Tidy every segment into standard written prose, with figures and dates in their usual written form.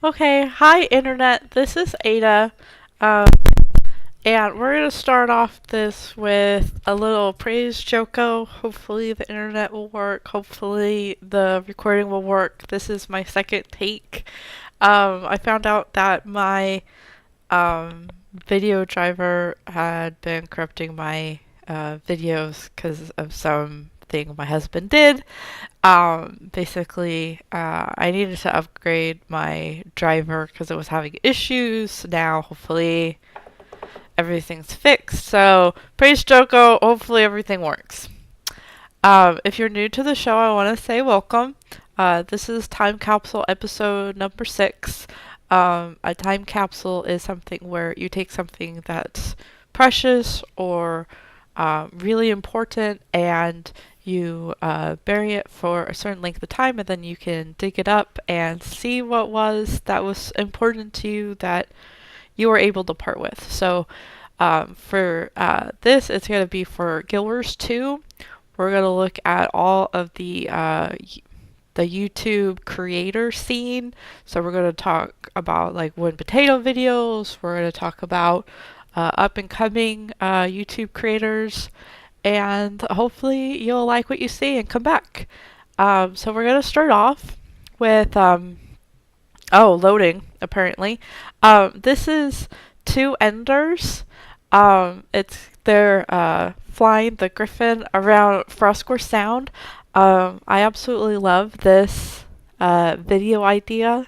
Okay, hi internet, this is Ada, um, and we're going to start off this with a little praise Joko. Hopefully the internet will work, hopefully the recording will work. This is my second take. I found out that my video driver had been corrupting my videos because of something my husband did. Basically, I needed to upgrade my driver because it was having issues. Now, hopefully, everything's fixed. So, praise Joko. Hopefully, everything works. If you're new to the show, I want to say welcome. This is Time Capsule episode number 6. A time capsule is something where you take something that's precious or really important and you bury it for a certain length of time, and then you can dig it up and see what that was important to you that you were able to part with. So for this, it's going to be for Guild Wars 2. We're going to look at all of the YouTube creator scene. So we're going to talk about like wood potato videos. We're going to talk about up and coming YouTube creators, and hopefully you'll like what you see and come back. So we're going to start off with loading apparently. This is two enders. They're flying the griffin around Frostgorge Sound. I absolutely love this video idea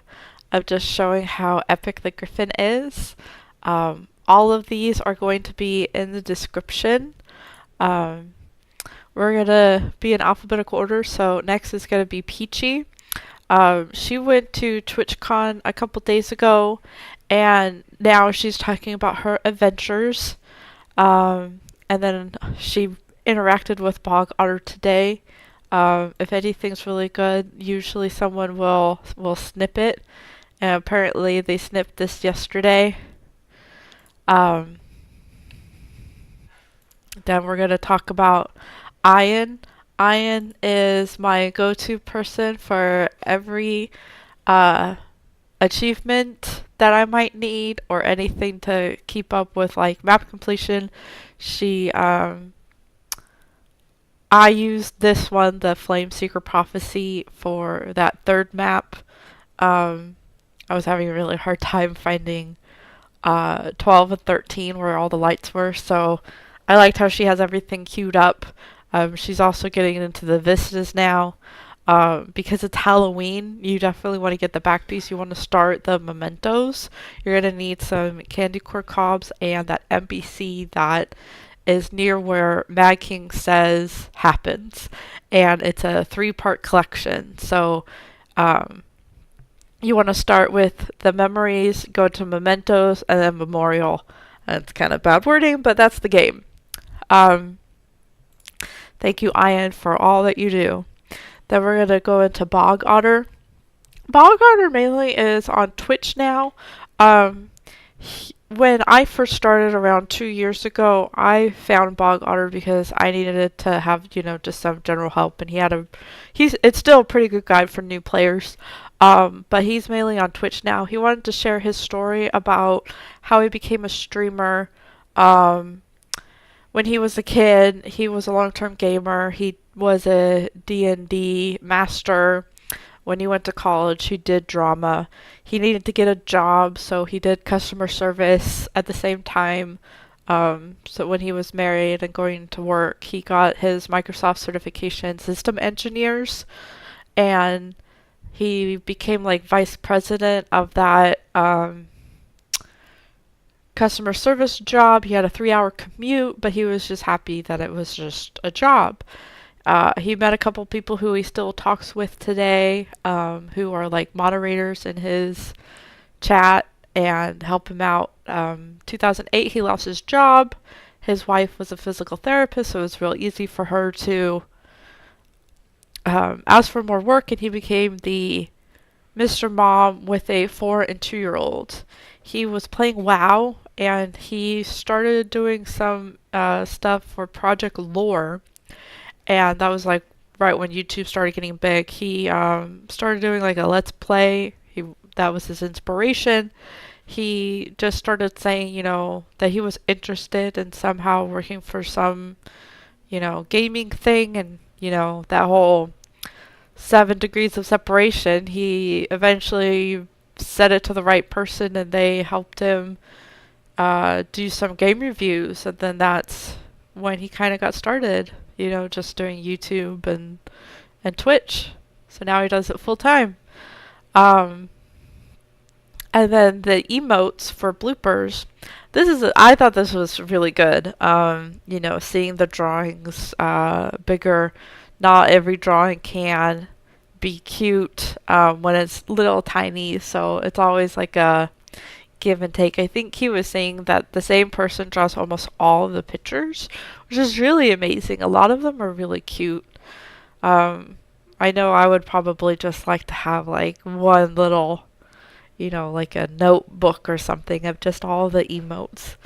of just showing how epic the griffin is. All of these are going to be in the description. We're going to be in alphabetical order, so next is going to be Peachy. She went to TwitchCon a couple days ago, and now she's talking about her adventures. And then she interacted with Bog Otter today. If anything's really good, usually someone will snip it, and apparently they snipped this yesterday. Then we're going to talk about Ayin. Ayin is my go-to person for every achievement that I might need or anything to keep up with like map completion. I used this one, the Flame Seeker Prophecy, for that third map. I was having a really hard time finding 12 and 13 where all the lights were, so I liked how she has everything queued up. She's also getting into the vistas now. Because it's Halloween, you definitely want to get the back piece. You want to start the mementos. You're going to need some candy corn cobs and that NPC that is near where Mad King says happens. And it's a 3-part collection. So you want to start with the memories, go to mementos, and then memorial. And it's kind of bad wording, but that's the game. Thank you, Ayin, for all that you do. Then we're going to go into Bog Otter. Bog Otter mainly is on Twitch now. When I first started around 2 years ago, I found Bog Otter because I needed it to have, just some general help. And it's still a pretty good guide for new players. But he's mainly on Twitch now. He wanted to share his story about how he became a streamer. When he was a kid, he was a long-term gamer. He was a D&D master. When he went to college, he did drama. He needed to get a job, so he did customer service at the same time. So when he was married and going to work, he got his Microsoft certification system engineers, and he became like vice president of that customer service job. He had a 3-hour commute, but he was just happy that it was just a job. He met a couple people who he still talks with today, who are like moderators in his chat and help him out. 2008, he lost his job. His wife was a physical therapist, so it was real easy for her to ask for more work, and he became the Mr. Mom with a 4 and 2-year-old. He was playing WoW, and he started doing some stuff for Project Lore, and that was like right when YouTube started getting big. He started doing like a Let's Play. that was his inspiration. He just started saying, that he was interested in somehow working for some, gaming thing, and, that whole 7 degrees of separation. He eventually said it to the right person, and they helped him do some game reviews, and then that's when he kind of got started, just doing YouTube and Twitch. So now he does it full time. And then the emotes for bloopers. I thought this was really good. Seeing the drawings bigger. Not every drawing can be cute when it's little tiny, so it's always like a give and take. I think he was saying that the same person draws almost all of the pictures, which is really amazing. A lot of them are really cute. I know I would probably just like to have like one little, like a notebook or something of just all the emotes.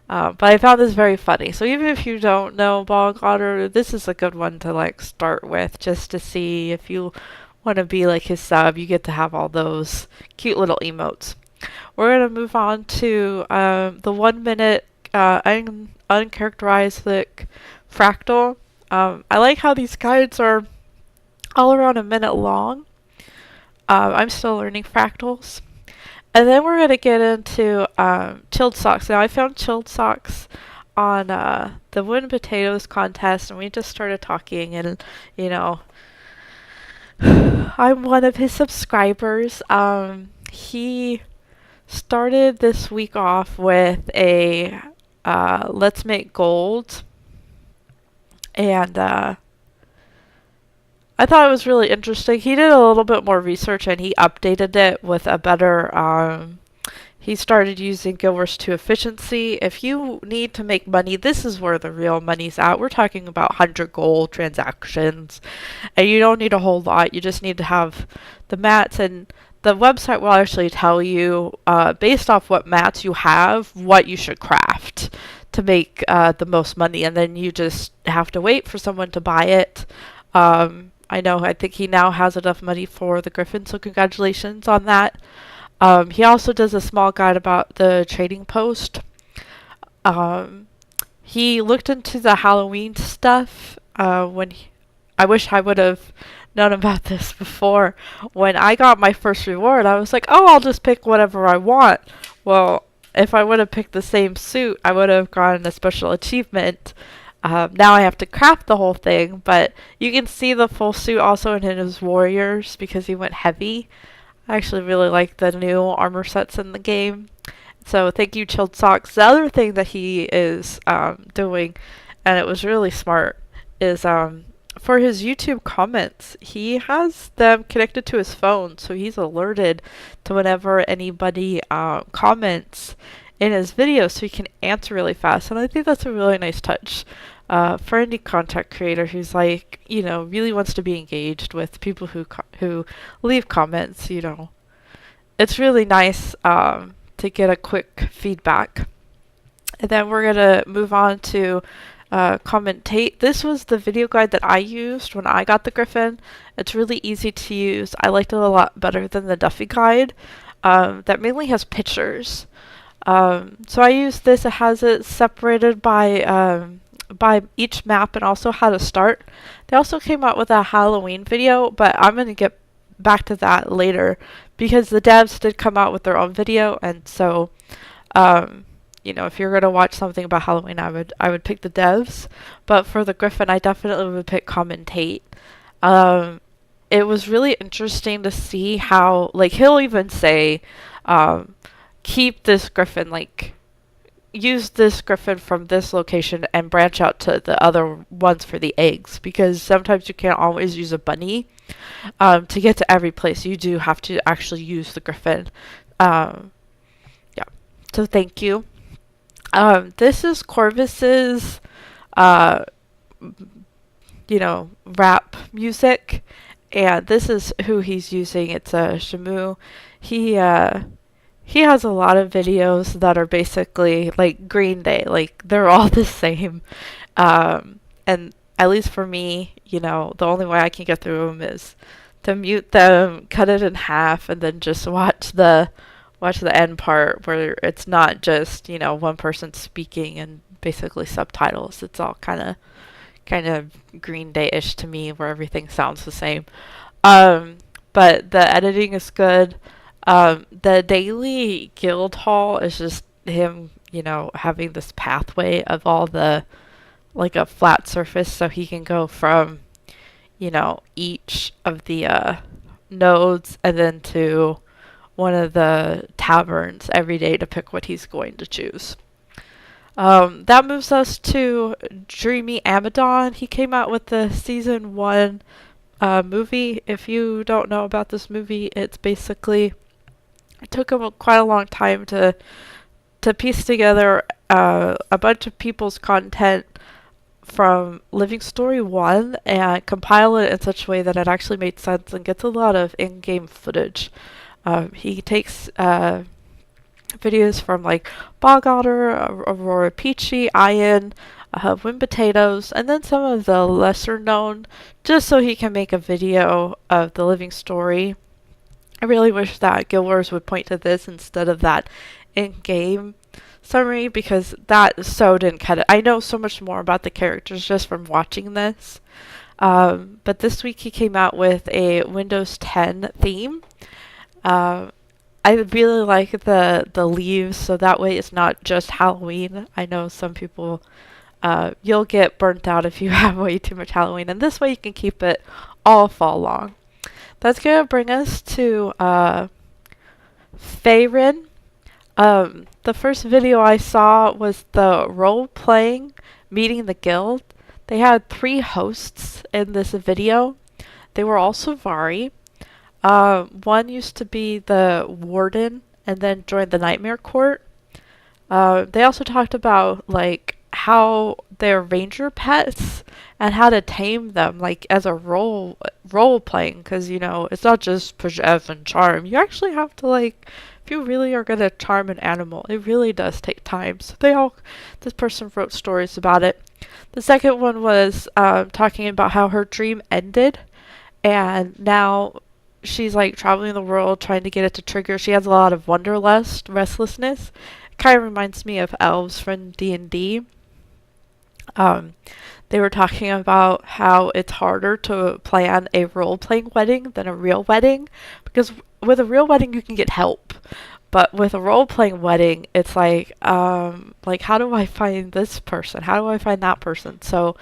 But I found this very funny. So even if you don't know Bog Otter, this is a good one to like start with, just to see if you want to be like his sub. You get to have all those cute little emotes. We're going to move on to the 1 minute uncharacteristic fractal. I like how these guides are all around a minute long. I'm still learning fractals. And then we're going to get into chilled socks. Now I found chilled socks on the Wooden Potatoes contest, and we just started talking, and I'm one of his subscribers. He started this week off with a let's make gold, and I thought it was really interesting. He did a little bit more research, and he updated it with a better, he started using Guild Wars 2 efficiency. If you need to make money, this is where the real money's at. We're talking about 100 gold transactions, and you don't need a whole lot. You just need to have the mats, and the website will actually tell you, based off what mats you have, what you should craft to make the most money, and then you just have to wait for someone to buy it. I think he now has enough money for the Griffin, so congratulations on that. He also does a small guide about the trading post. He looked into the Halloween stuff I wish I would have known about this before. When I got my first reward, I was like, oh, I'll just pick whatever I want. Well, if I would have picked the same suit, I would have gotten a special achievement. Now I have to craft the whole thing, but you can see the full suit also in his warriors because he went heavy. I actually really like the new armor sets in the game. So thank you, Chilled Socks. The other thing that he is doing, and it was really smart, is for his YouTube comments, he has them connected to his phone, so he's alerted to whenever anybody comments in his videos, so he can answer really fast. And I think that's a really nice touch. For any content creator who's like, really wants to be engaged with people who leave comments, it's really nice to get a quick feedback. And then we're going to move on to CommonTate. This was the video guide that I used when I got the Griffin. It's really easy to use. I liked it a lot better than the Duffy guide that mainly has pictures. So I used this. It has it separated by each map and also how to start. They also came out with a Halloween video, but I'm going to get back to that later because the devs did come out with their own video, and so if you're going to watch something about Halloween, I would pick the devs, but for the Griffin I definitely would pick CommonTate. It was really interesting to see how, like, he'll even say keep this Griffin, like, use this Griffin from this location and branch out to the other ones for the eggs, because sometimes you can't always use a bunny to get to every place. You do have to actually use the Griffin. So thank you. This is Corvus's rap music, and this is who he's using. It's a Shamu. He has a lot of videos that are basically like Green Day, like they're all the same. And at least for me, the only way I can get through them is to mute them, cut it in half, and then just watch the end part where it's not just, you know, one person speaking and basically subtitles. It's all kind of Green Day-ish to me, where everything sounds the same. But the editing is good. The daily guild hall is just him, you know, having this pathway of all the, like a flat surface, so he can go from, you know, each of the nodes and then to one of the taverns every day to pick what he's going to choose. That moves us to Dreamy Abaddon. He came out with the season 1 movie. If you don't know about this movie, it's basically, it took him quite a long time to piece together a bunch of people's content from Living Story 1 and compile it in such a way that it actually made sense and gets a lot of in-game footage. He takes videos from like Bog Otter, Aurora Peachy, Ayin, Wind Potatoes, and then some of the lesser known, just so he can make a video of the Living Story. I really wish that Guild Wars would point to this instead of that in-game summary, because that so didn't cut it. I know so much more about the characters just from watching this. But this week he came out with a Windows 10 theme. I really like the leaves, so that way it's not just Halloween. I know some people, you'll get burnt out if you have way too much Halloween, and this way you can keep it all fall long. That's going to bring us to Fayrah. The first video I saw was the role-playing meeting the guild. They had 3 hosts in this video. They were all Savari. One used to be the warden and then joined the Nightmare Court. They also talked about like how they're ranger pets and how to tame them, like as a role playing, because you know it's not just push F and charm. You actually have to, like, if you really are gonna charm an animal, it really does take time. So this person wrote stories about it. The second one was talking about how her dream ended, and now she's like traveling the world trying to get it to trigger. She has a lot of wanderlust, restlessness. It kind of reminds me of elves from D&D. They were talking about how it's harder to plan a role-playing wedding than a real wedding, because with a real wedding you can get help, but with a role-playing wedding it's like how do I find this person? How do I find that person? So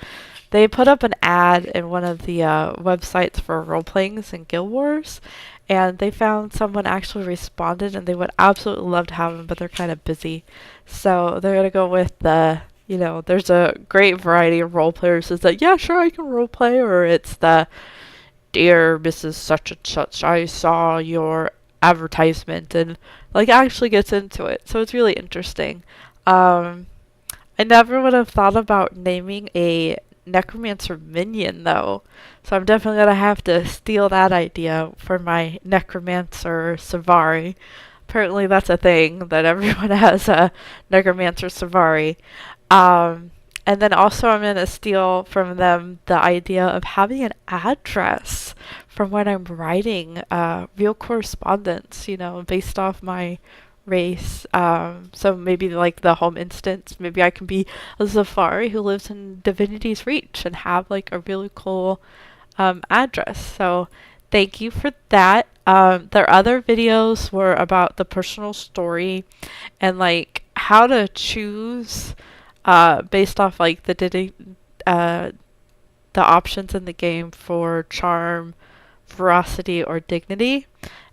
they put up an ad in one of the websites for role-playings in Guild Wars, and they found someone actually responded, and they would absolutely love to have them, but they're kind of busy. So they're going to go with the, you know, there's a great variety of role players. It's like, yeah, sure, I can role play, or it's the, dear Mrs. Such and Such, I saw your advertisement, and like actually gets into it. So it's really interesting. I never would have thought about naming a necromancer minion though, so I'm definitely gonna have to steal that idea for my necromancer Savari. Apparently that's a thing that everyone has a necromancer Savari. And then also I'm gonna steal from them the idea of having an address from when I'm writing real correspondence, you know, based off my race. So maybe like the home instance, maybe I can be a Safari who lives in Divinity's Reach and have like a really cool address. So thank you for that. Their other videos were about the personal story and like how to choose based off like the options in the game for charm, ferocity, or dignity.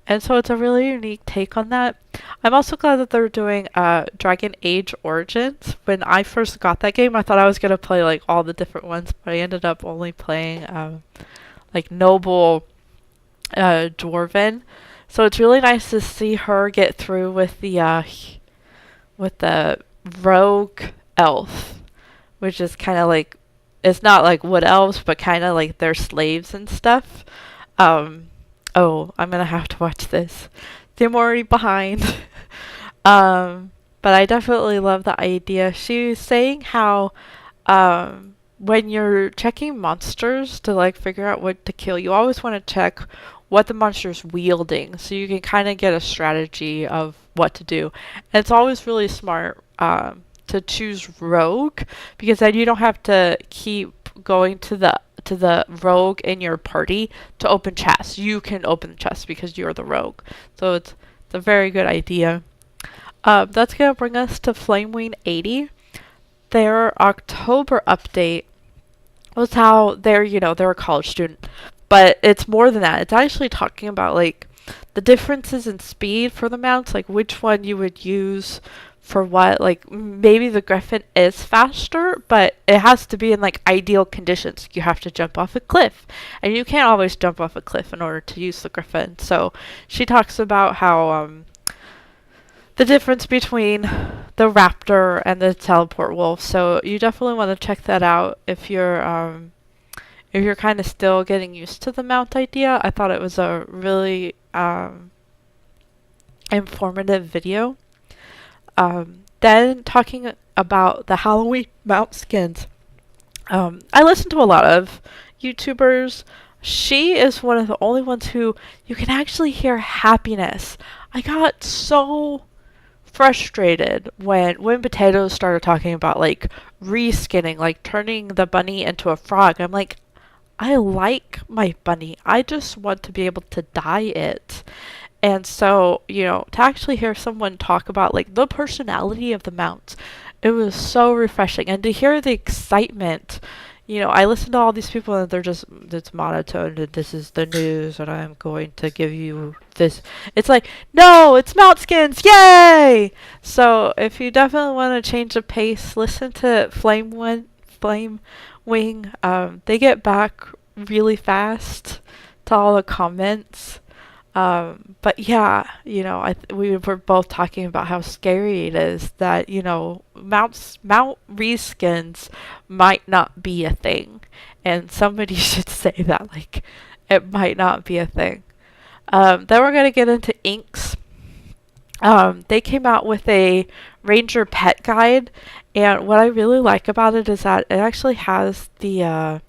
And so it's a really unique take on that. I'm also glad that they're doing Dragon Age Origins. When I first got that game, I thought I was going to play like all the different ones, but I ended up only playing like Noble Dwarven. So it's really nice to see her get through with the rogue elf, which is kind of like, it's not like wood elves, but kind of like they're slaves and stuff. Oh, I'm gonna have to watch this. I'm already behind. But I definitely love the idea. She was saying how when you're checking monsters to like figure out what to kill, you always want to check what the monster's wielding, so you can kind of get a strategy of what to do. And it's always really smart to choose rogue, because then you don't have to keep going to the rogue in your party to open chests. You can open the chest because you're the rogue. So it's a very good idea. That's gonna bring us to Flamewing 80. Their October update was how they're a college student, but it's more than that. It's actually talking about like the differences in speed for the mounts, like which one you would use for what. Like maybe the Griffin is faster, but it has to be in like ideal conditions. You have to jump off a cliff, and you can't always jump off a cliff in order to use the Griffin. So she talks about how the difference between the raptor and the teleport wolf. So you definitely want to check that out if you're kind of still getting used to the mount idea. I thought it was a really informative video. Then talking about the Halloween mount skins. I listen to a lot of YouTubers. She is one of the only ones who you can actually hear happiness. I got so frustrated when Potatoes started talking about like reskinning, like turning the bunny into a frog. I'm like, I like my bunny. I just want to be able to dye it. And so, to actually hear someone talk about like the personality of the mounts, it was so refreshing. And to hear the excitement, I listen to all these people and it's monotone, and this is the news, and I'm going to give you this. It's like, no, it's mount skins, yay! So if you definitely want to change the pace, listen to Flamewing. They get back really fast to all the comments. But yeah, we were both talking about how scary it is that, mount reskins might not be a thing. And somebody should say that, like, it might not be a thing. Then we're going to get into inks. They came out with a Ranger pet guide, and what I really like about it is that it actually has the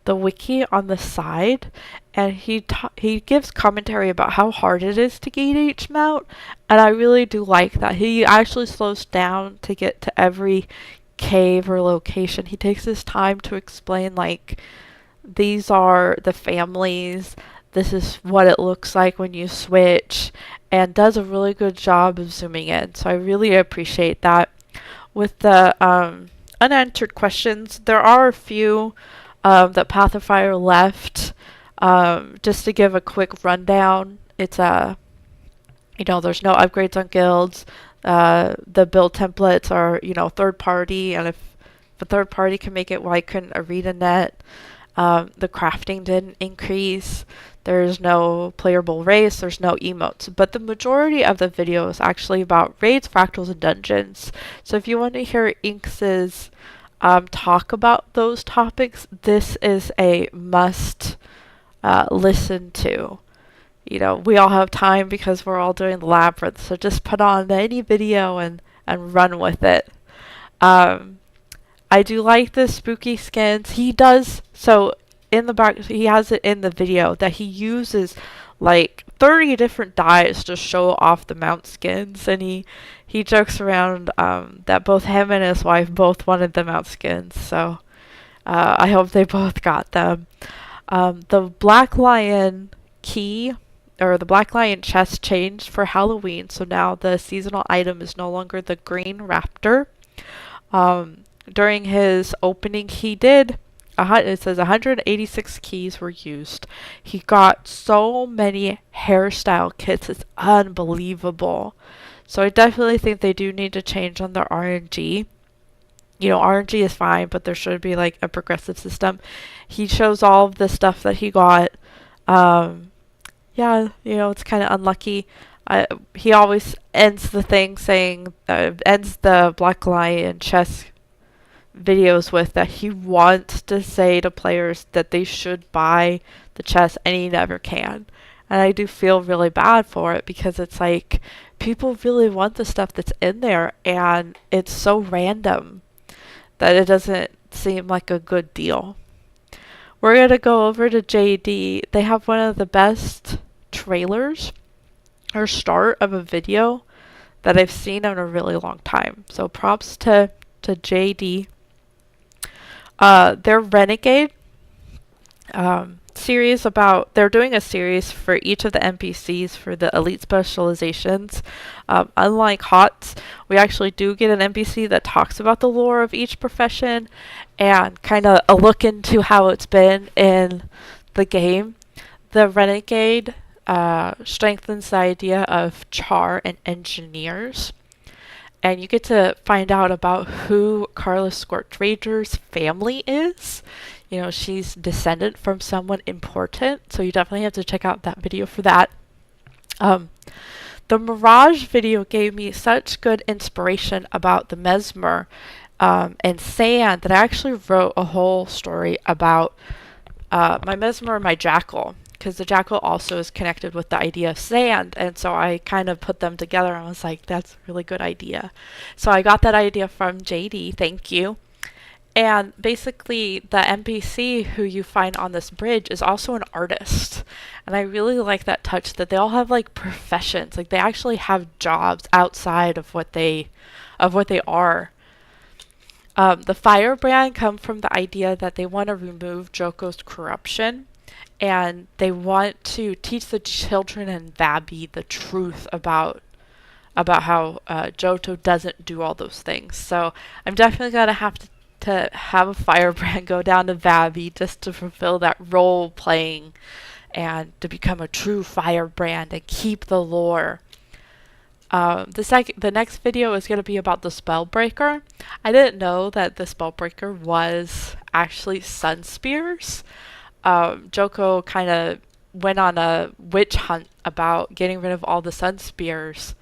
wiki on the side, and he gives commentary about how hard it is to get each mount, and I really do like that. He actually slows down to get to every cave or location. He takes his time to explain, like, these are the families, this is what it looks like when you switch, and does a really good job of zooming in. So I really appreciate that. With the unanswered questions, there are a few that Pathfinder left. Just to give a quick rundown, it's there's no upgrades on guilds. The build templates are, third party, and if the third party can make it, why couldn't ArenaNet? The crafting didn't increase. There's no playable race. There's no emotes. But the majority of the video is actually about raids, fractals, and dungeons. So if you want to hear Inks's talk about those topics, this is a must listen to. We all have time because we're all doing the labyrinth, so just put on any video and run with it. I do like the spooky skins. He does, so in the back, he has it in the video that he uses like 30 different dyes to show off the mount skins, and he jokes around that both him and his wife both wanted the mount skins, so I hope they both got them. The Black Lion key, or the Black Lion chest, changed for Halloween, so now the seasonal item is no longer the green raptor. During his opening, he did, it says 186 keys were used. He got so many hairstyle kits, it's unbelievable. So I definitely think they do need to change on their RNG. RNG is fine, but there should be like a progressive system. He shows all of the stuff that he got. Yeah, it's kind of unlucky. He always ends the thing saying, ends the Black Lion chess videos with that he wants to say to players that they should buy the chest, and he never can. And I do feel really bad for it, because it's like people really want the stuff that's in there, and it's so random that it doesn't seem like a good deal. We're going to go over to JD. They have one of the best trailers or start of a video that I've seen in a really long time. So props to JD. Their Renegade series they're doing a series for each of the NPCs for the elite specializations. Unlike HOTS, we actually do get an NPC that talks about the lore of each profession and kind of a look into how it's been in the game. The Renegade strengthens the idea of char and engineers. And you get to find out about who Carla Scorchrager's family is. You know, she's descendant from someone important, so you definitely have to check out that video for that. The Mirage video gave me such good inspiration about the Mesmer and Sand that I actually wrote a whole story about my Mesmer and my Jackal, because the Jackal also is connected with the idea of sand, and so I kind of put them together and I was like, that's a really good idea. So I got that idea from JD, thank you. And basically the NPC who you find on this bridge is also an artist. And I really like that touch that they all have like professions, like they actually have jobs outside of what they are. The Firebrand come from the idea that they want to remove Joko's corruption, and they want to teach the children in Vabi the truth about how Johto doesn't do all those things. So I'm definitely gonna have to have a Firebrand go down to Vabi just to fulfill that role playing and to become a true Firebrand and keep the lore. The next video is going to be about the Spellbreaker. I didn't know that the Spellbreaker was actually Sun Spears. Joko kind of went on a witch hunt about getting rid of all the Sun Spears,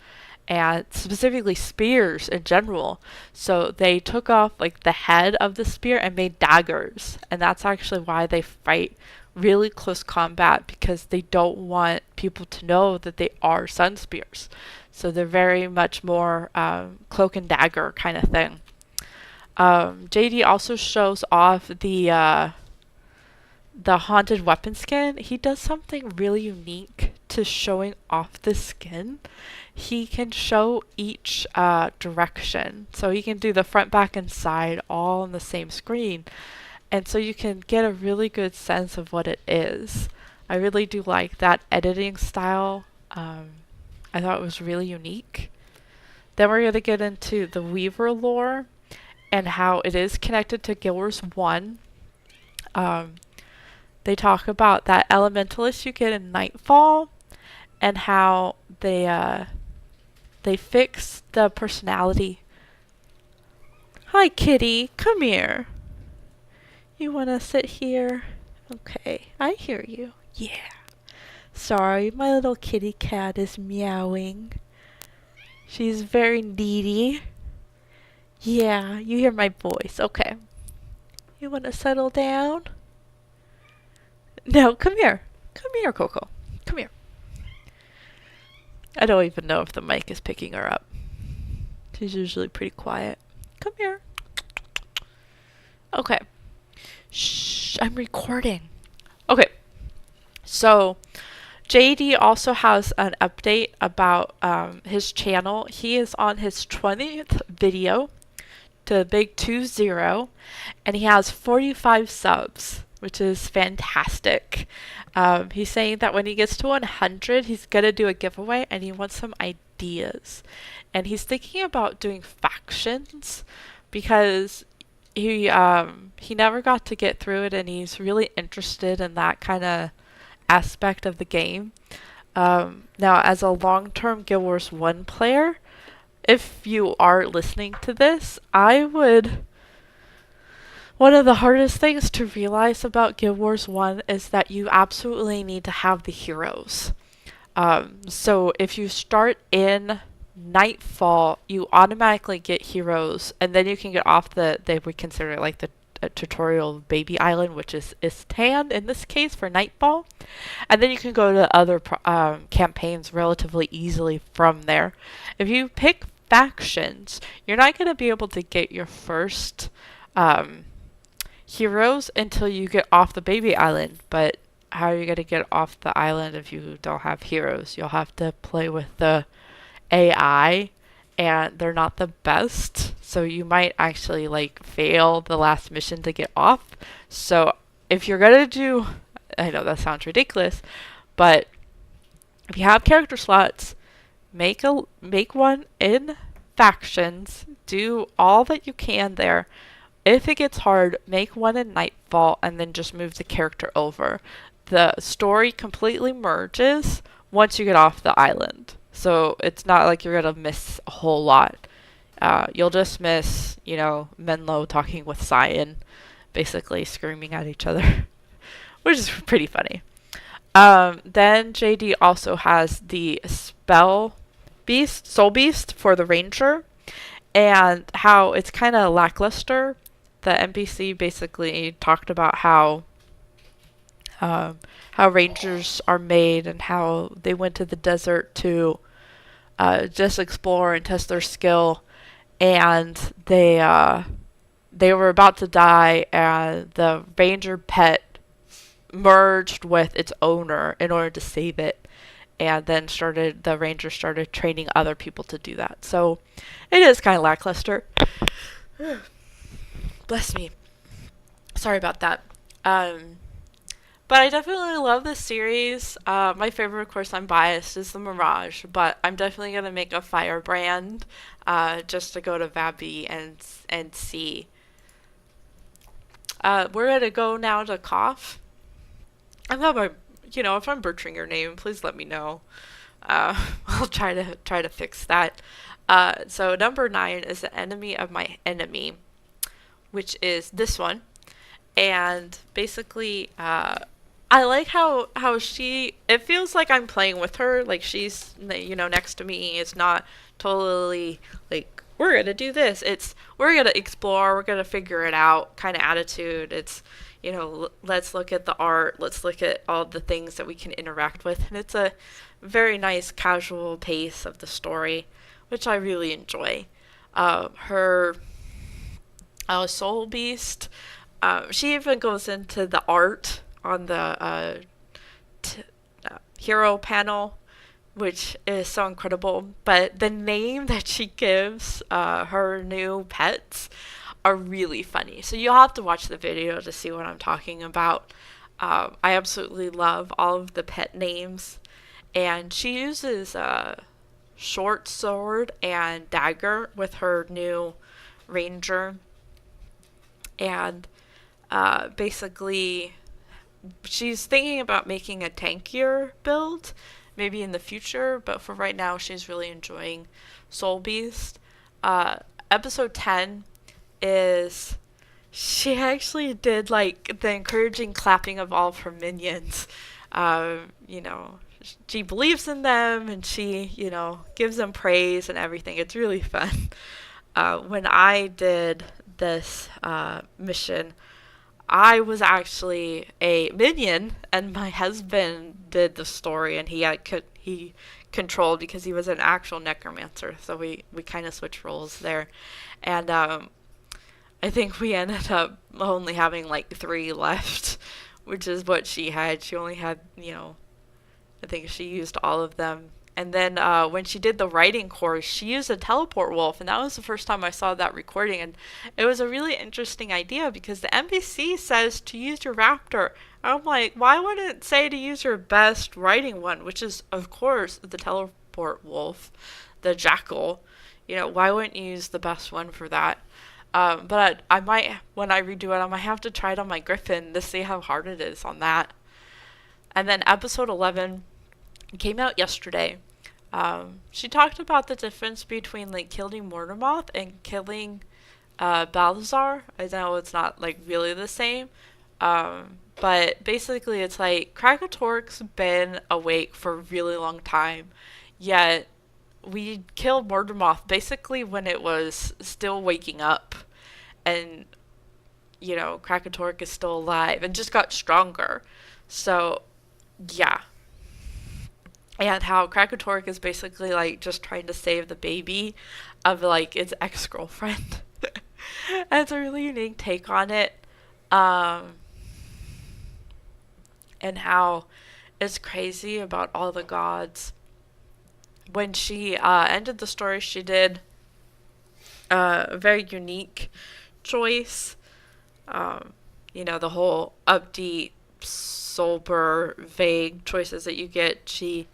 and specifically spears in general. So they took off like the head of the spear and made daggers, and that's actually why they fight really close combat, because they don't want people to know that they are Sun Spears. So they're very much more cloak and dagger kind of thing. JD also shows off the haunted weapon skin. He does something really unique to showing off the skin. He can show each direction. So he can do the front, back, and side all on the same screen. And so you can get a really good sense of what it is. I really do like that editing style. I thought it was really unique. Then we're going to get into the Weaver lore and how it is connected to Guild Wars 1. They talk about that elementalist you get in Nightfall and how they fix the personality. Hi, kitty. Come here. You want to sit here? Okay, I hear you. Yeah. Sorry, my little kitty cat is meowing. She's very needy. Yeah, you hear my voice. Okay. You want to settle down? No, come here. Come here, Coco. Come here. I don't even know if the mic is picking her up. She's usually pretty quiet. Come here. Okay. Shh, I'm recording. Okay. So, JD also has an update about his channel. He is on his 20th video to big 20, and he has 45 subs, which is fantastic. He's saying that when he gets to 100, he's gonna do a giveaway, and he wants some ideas. And he's thinking about doing factions because he never got to get through it, and he's really interested in that kind of aspect of the game. Now, as a long-term Guild Wars 1 player, if you are listening to this, one of the hardest things to realize about Guild Wars 1 is that you absolutely need to have the heroes. So if you start in Nightfall, you automatically get heroes, and then you can get off they would consider it like the tutorial Baby Island, which is Istan in this case for Nightfall, and then you can go to other campaigns relatively easily from there. If you pick factions, you're not going to be able to get your first heroes until you get off the Baby Island, but how are you going to get off the island if you don't have heroes? You'll have to play with the AI, and they're not the best. So you might actually like fail the last mission to get off. So if you're going to do, I know that sounds ridiculous, but if you have character slots, make one in factions, do all that you can there. If it gets hard, make one in Nightfall and then just move the character over. The story completely merges once you get off the island. So it's not like you're going to miss a whole lot. You'll just miss, Menlo talking with Cyan, basically screaming at each other, which is pretty funny. Then JD also has the Soul Beast for the Ranger, and how it's kind of lackluster. The NPC basically talked about how Rangers are made and how they went to the desert to just explore and test their skill, and they were about to die, and the Ranger pet merged with its owner in order to save it, and then the Ranger started training other people to do that. So it is kind of lackluster. Bless me. Sorry about that. But I definitely love this series. My favorite, of course, I'm biased, is the Mirage, but I'm definitely going to make a firebrand just to go to Vabi and see. We're going to go now to Cough. I'm not if I'm butchering your name, please let me know. I'll try to fix that. So number 9 is the enemy of my enemy, which is this one. And basically, I like how it feels like I'm playing with her, like she's, next to me. It's not totally like, we're going to do this. It's, we're going to explore, we're going to figure it out kind of attitude. It's, let's look at the art, let's look at all the things that we can interact with. And it's a very nice casual pace of the story, which I really enjoy. Her Soul Beast, she even goes into the art on the hero panel, which is so incredible. But the name that she gives her new pets are really funny. So you'll have to watch the video to see what I'm talking about. I absolutely love all of the pet names. And she uses short sword and dagger with her new Ranger. And basically, she's thinking about making a tankier build, maybe in the future, but for right now, she's really enjoying Soul Beast. Episode 10 is, she actually did, like, the encouraging clapping of all of her minions. She believes in them, and she, gives them praise and everything. It's really fun. When I did this mission, I was actually a minion, and my husband did the story, and he controlled because he was an actual necromancer. So we kind of switched roles there, and I think we ended up only having like 3 left, which is what she had. She only had, I think she used all of them. And then when she did the writing course, she used a teleport wolf, and that was the first time I saw that recording. And it was a really interesting idea because the NPC says to use your raptor. I'm like, why wouldn't it say to use your best writing one, which is, of course, the teleport wolf, the jackal. Why wouldn't you use the best one for that? But I might, when I redo it, I might have to try it on my Griffin to see how hard it is on that. And then episode 11 came out yesterday. She talked about the difference between like killing Mortimermoth and killing Balthazar. I know it's not like really the same, but basically it's like Krakatork's been awake for a really long time, yet we killed Mortimermoth basically when it was still waking up, and Krakatork is still alive and just got stronger. So yeah. And how Krakatork is basically like just trying to save the baby of like its ex-girlfriend. And it's a really unique take on it. and how it's crazy about all the gods. When she ended the story, she did a very unique choice. The whole upbeat, sober, vague choices that you get. She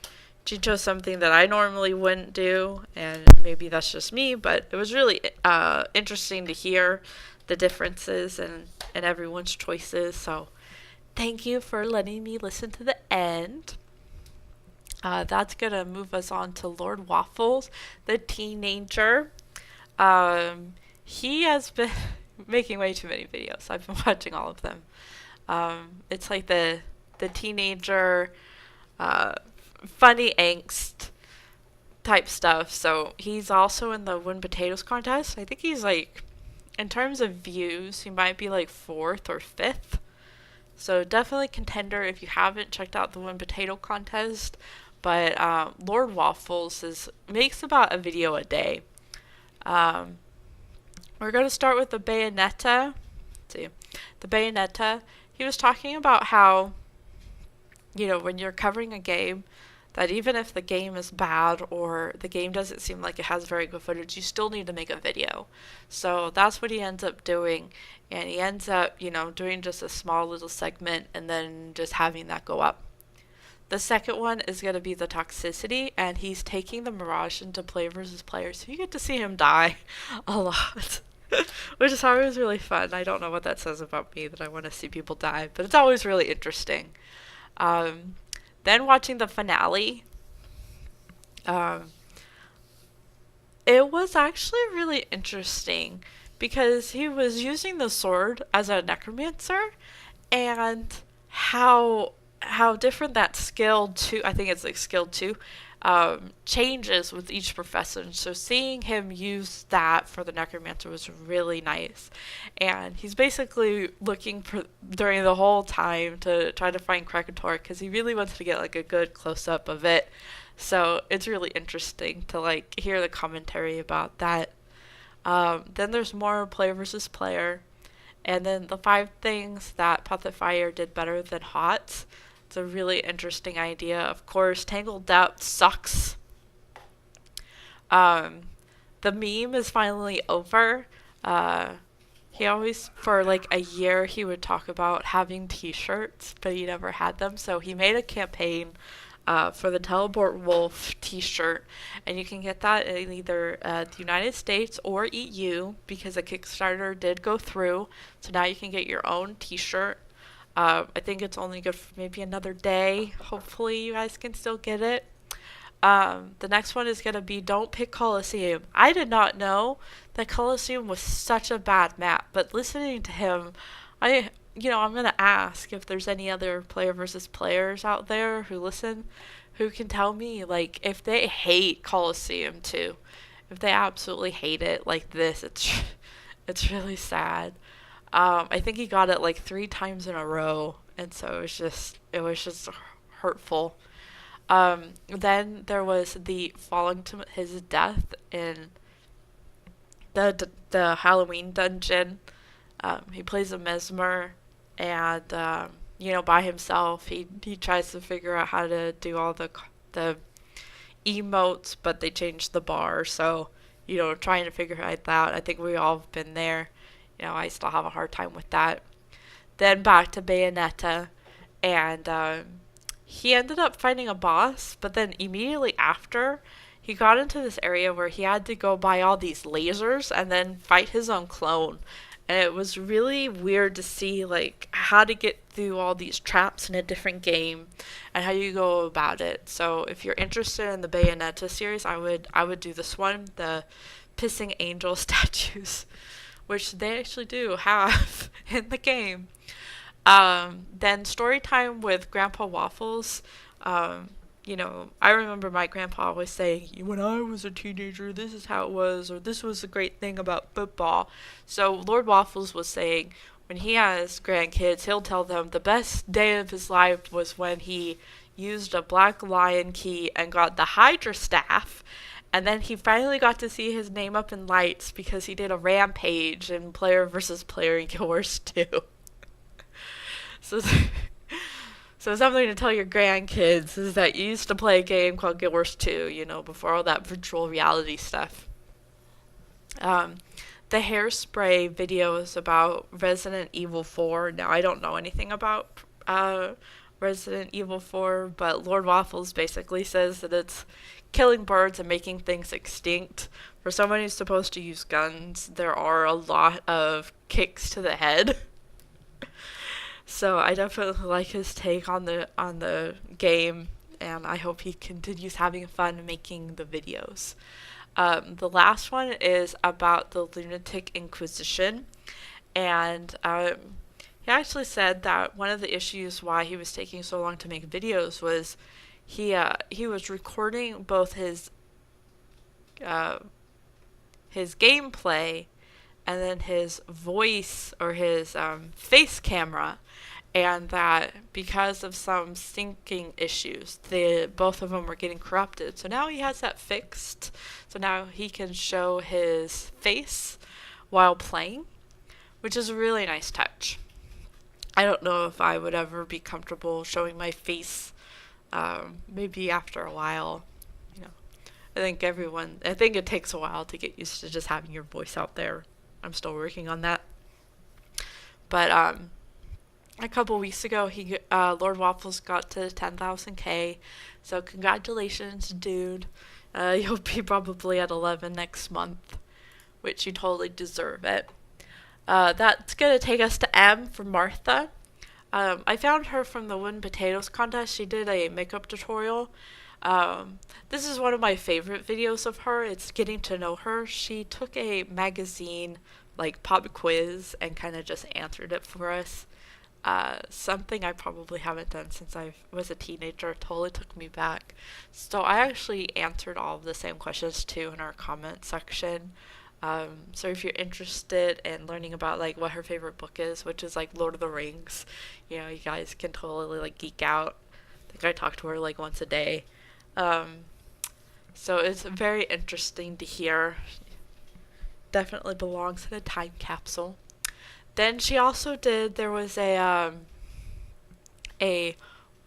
chose something that I normally wouldn't do, and maybe that's just me, but it was really interesting to hear the differences in everyone's choices. So thank you for letting me listen to the end. That's going to move us on to Lord Waffles, the teenager. He has been making way too many videos. I've been watching all of them. It's like the teenager, funny angst type stuff. So he's also in the Win Potatoes contest. I think he's like, in terms of views, he might be like 4th or 5th. So definitely contender if you haven't checked out the Win Potato contest. But Lord Waffles makes about a video a day. We're going to start with the Bayonetta. Let's see. The Bayonetta. He was talking about how, when you're covering a game, that even if the game is bad or the game doesn't seem like it has very good footage, you still need to make a video. So that's what he ends up doing. And he ends up, doing just a small little segment and then just having that go up. The second one is going to be the toxicity, and he's taking the Mirage into player versus player, so you get to see him die a lot, which is always really fun. I don't know what that says about me, that I want to see people die, but it's always really interesting. Then watching the finale, it was actually really interesting, because he was using the sword as a necromancer, and how different that skill 2, I think it's like skill 2, changes with each profession. So seeing him use that for the necromancer was really nice. And he's basically looking during the whole time to try to find Krakator, because he really wants to get like a good close-up of it. So it's really interesting to like hear the commentary about that. Then there's more player versus player. And then the 5 things that Path of Fire did better than Hot. It's a really interesting idea. Of course, Tangled Depth sucks. The meme is finally over. He always, for like a year, he would talk about having t-shirts, but he never had them. So he made a campaign for the Teleport Wolf t-shirt, and you can get that in either the United States or EU, because a Kickstarter did go through. So now you can get your own t-shirt. I think it's only good for maybe another day. Hopefully you guys can still get it. The next one is going to be Don't Pick Colosseum. I did not know that Colosseum was such a bad map, but listening to him, I'm going to ask if there's any other player versus players out there who listen, who can tell me, like, if they hate Colosseum too. If they absolutely hate it like this, it's really sad. I think he got it like 3 times in a row, and so it was just hurtful. Then there was the falling to his death in the Halloween dungeon. He plays a mesmer, and by himself, he tries to figure out how to do all the emotes, but they changed the bar, so trying to figure it out. I think we all have been there. I still have a hard time with that. Then back to Bayonetta, and he ended up finding a boss, but then immediately after, he got into this area where he had to go buy all these lasers and then fight his own clone. And it was really weird to see like how to get through all these traps in a different game and how you go about it. So if you're interested in the Bayonetta series, I would do this one, the Pissing Angel statues, which they actually do have in the game. Then story time with Grandpa Waffles. I remember my grandpa always saying, when I was a teenager, this is how it was, or this was the great thing about football. So Lord Waffles was saying, when he has grandkids, he'll tell them the best day of his life was when he used a black lion key and got the Hydra staff. And then he finally got to see his name up in lights because he did a rampage in player versus player in Guild Wars 2. So something to tell your grandkids is that you used to play a game called Guild Wars 2, you know, before all that virtual reality stuff. The hairspray videos about Resident Evil 4. Now, I don't know anything about Resident Evil 4, but Lord Waffles basically says that it's killing birds and making things extinct. For someone who's supposed to use guns, there are a lot of kicks to the head. So I definitely like his take on the game, and I hope he continues having fun making the videos. The last one is about the Lunatic Inquisition, and he actually said that one of the issues why he was taking so long to make videos was he was recording both his gameplay and then his voice or his face camera, and that because of some syncing issues, both of them were getting corrupted. So now he has that fixed. So now he can show his face while playing, which is a really nice touch. I don't know if I would ever be comfortable showing my face. Maybe after a while, you know. I think it takes a while to get used to just having your voice out there. I'm still working on that. But a couple weeks ago, Lord Waffles got to 10,000K. So congratulations, dude. You'll be probably at 11 next month, which you totally deserve it. That's going to take us to M for Martha. I found her from the Wooden Potatoes contest. She did a makeup tutorial. This is one of my favorite videos of her. It's getting to know her. She took a magazine, like, pop quiz and kind of just answered it for us. Something I probably haven't done since I was a teenager. It totally took me back. So I actually answered all of the same questions too in our comment section. So if you're interested in learning about like what her favorite book is, which is like Lord of the Rings, you know, you guys can totally like geek out. I think I talk to her like once a day. So it's very interesting to hear. Definitely belongs in a time capsule. Then she also there was a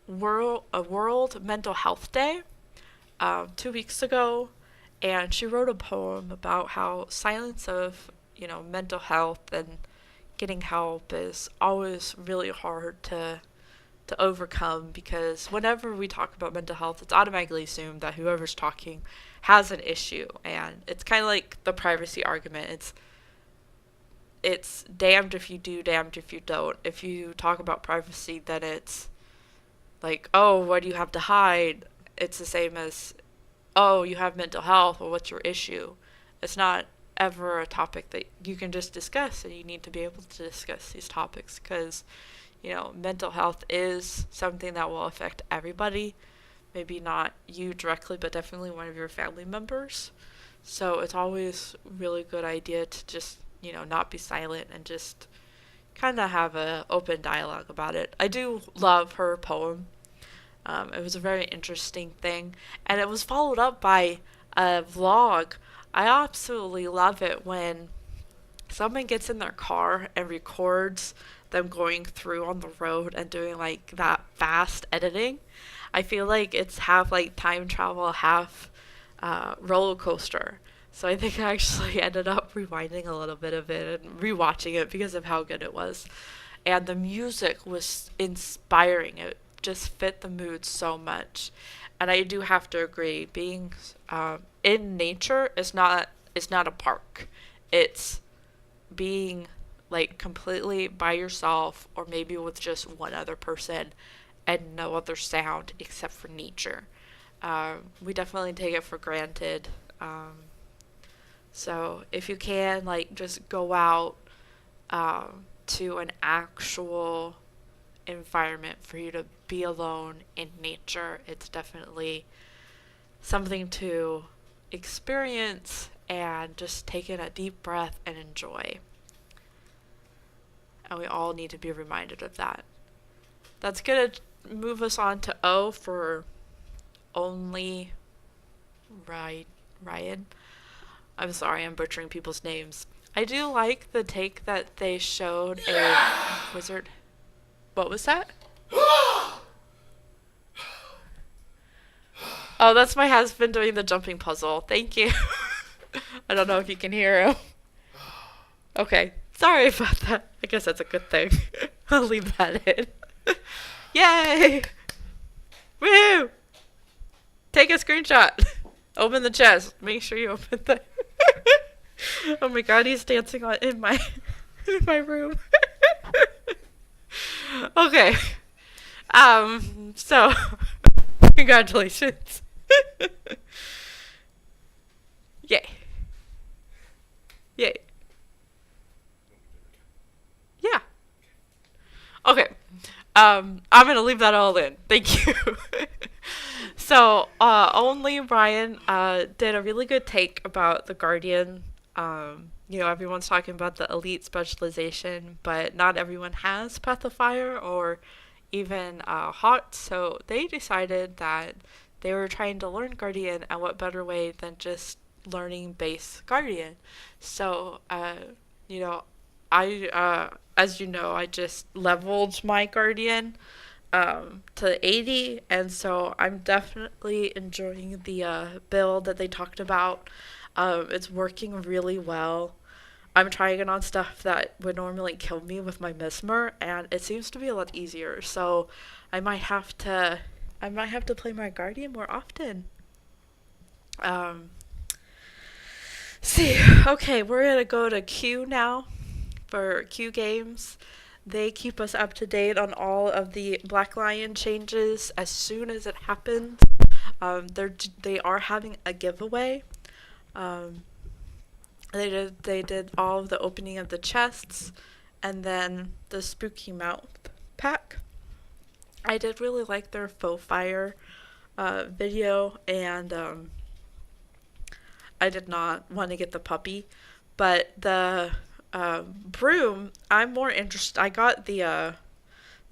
World Mental Health Day 2 weeks ago, and she wrote a poem about how silence of, you know, mental health and getting help is always really hard to overcome, because whenever we talk about mental health, it's automatically assumed that whoever's talking has an issue, and it's kind of like the privacy argument. It's damned if you do, damned if you don't. If you talk about privacy, then it's like, oh, what do you have to hide? It's the same as, oh, you have mental health, or what's your issue? It's not ever a topic that you can just discuss, and you need to be able to discuss these topics because, you know, mental health is something that will affect everybody. Maybe not you directly, but definitely one of your family members. So it's always a really good idea to just, you know, not be silent and just kind of have an open dialogue about it. I do love her poem. It was a very interesting thing, and it was followed up by a vlog. I absolutely love it when someone gets in their car and records them going through on the road and doing like that fast editing. I feel like it's half like time travel, half roller coaster. So I think I actually ended up rewinding a little bit of it and rewatching it because of how good it was. And the music was inspiring. It just fit the mood so much. And I do have to agree, being in nature is not a park. It's being like completely by yourself, or maybe with just one other person and no other sound except for nature. We definitely take it for granted. So if you can, like, just go out to an actual environment for you to be alone in nature, it's definitely something to experience and just take in a deep breath and enjoy. And we all need to be reminded of that. That's going to move us on to O for Onlywrin. I'm sorry, I'm butchering people's names. I do like the take that they showed a wizard. What was that? Oh, that's my husband doing the jumping puzzle. Thank you. I don't know if you can hear him. Okay. Sorry about that. I guess that's a good thing. I'll leave that in. Yay! Woo! Take a screenshot. Open the chest. Make sure you open the. Oh my god, he's dancing on in my in my room. Okay. So congratulations. Yay. Yay. Yeah. Okay. I'm gonna leave that all in. Thank you. So, Onlywrin did a really good take about the Guardian. Everyone's talking about the elite specialization, but not everyone has Path of Fire or even Hot, so they decided that they were trying to learn Guardian, and what better way than just learning base Guardian. So, as you know, I just leveled my Guardian to 80, and so I'm definitely enjoying the build that they talked about. It's working really well. I'm trying it on stuff that would normally kill me with my Mesmer, and it seems to be a lot easier. So I might have to play my Guardian more often. See, okay, we're gonna go to Q now for Q Games. They keep us up to date on all of the Black Lion changes as soon as it happens. They are having a giveaway. They did all of the opening of the chests, and then the spooky mouth pack. I did really like their faux fire video, and I did not want to get the puppy, but the broom, I'm more interested. I got the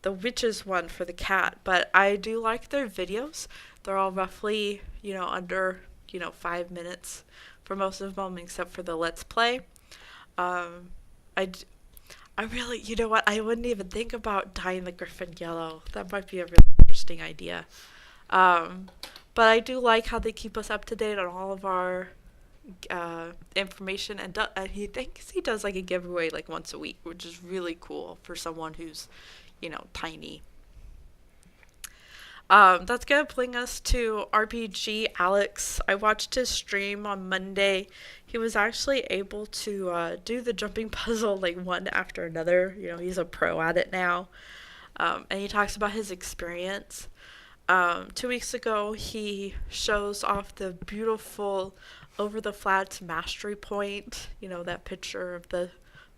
witches one for the cat, but I do like their videos. They're all roughly, under, 5 minutes for most of them, except for the Let's Play. I really, you know what, I wouldn't even think about dyeing the Griffin yellow. That might be a really interesting idea. But I do like how they keep us up to date on all of our information, and he thinks he does like a giveaway like once a week, which is really cool for someone who's, tiny. That's gonna bring us to RPG Alex. I watched his stream on Monday. He was actually able to do the jumping puzzle like one after another. He's a pro at it now. And he talks about his experience. 2 weeks ago, he shows off the beautiful over the flats mastery point, that picture of the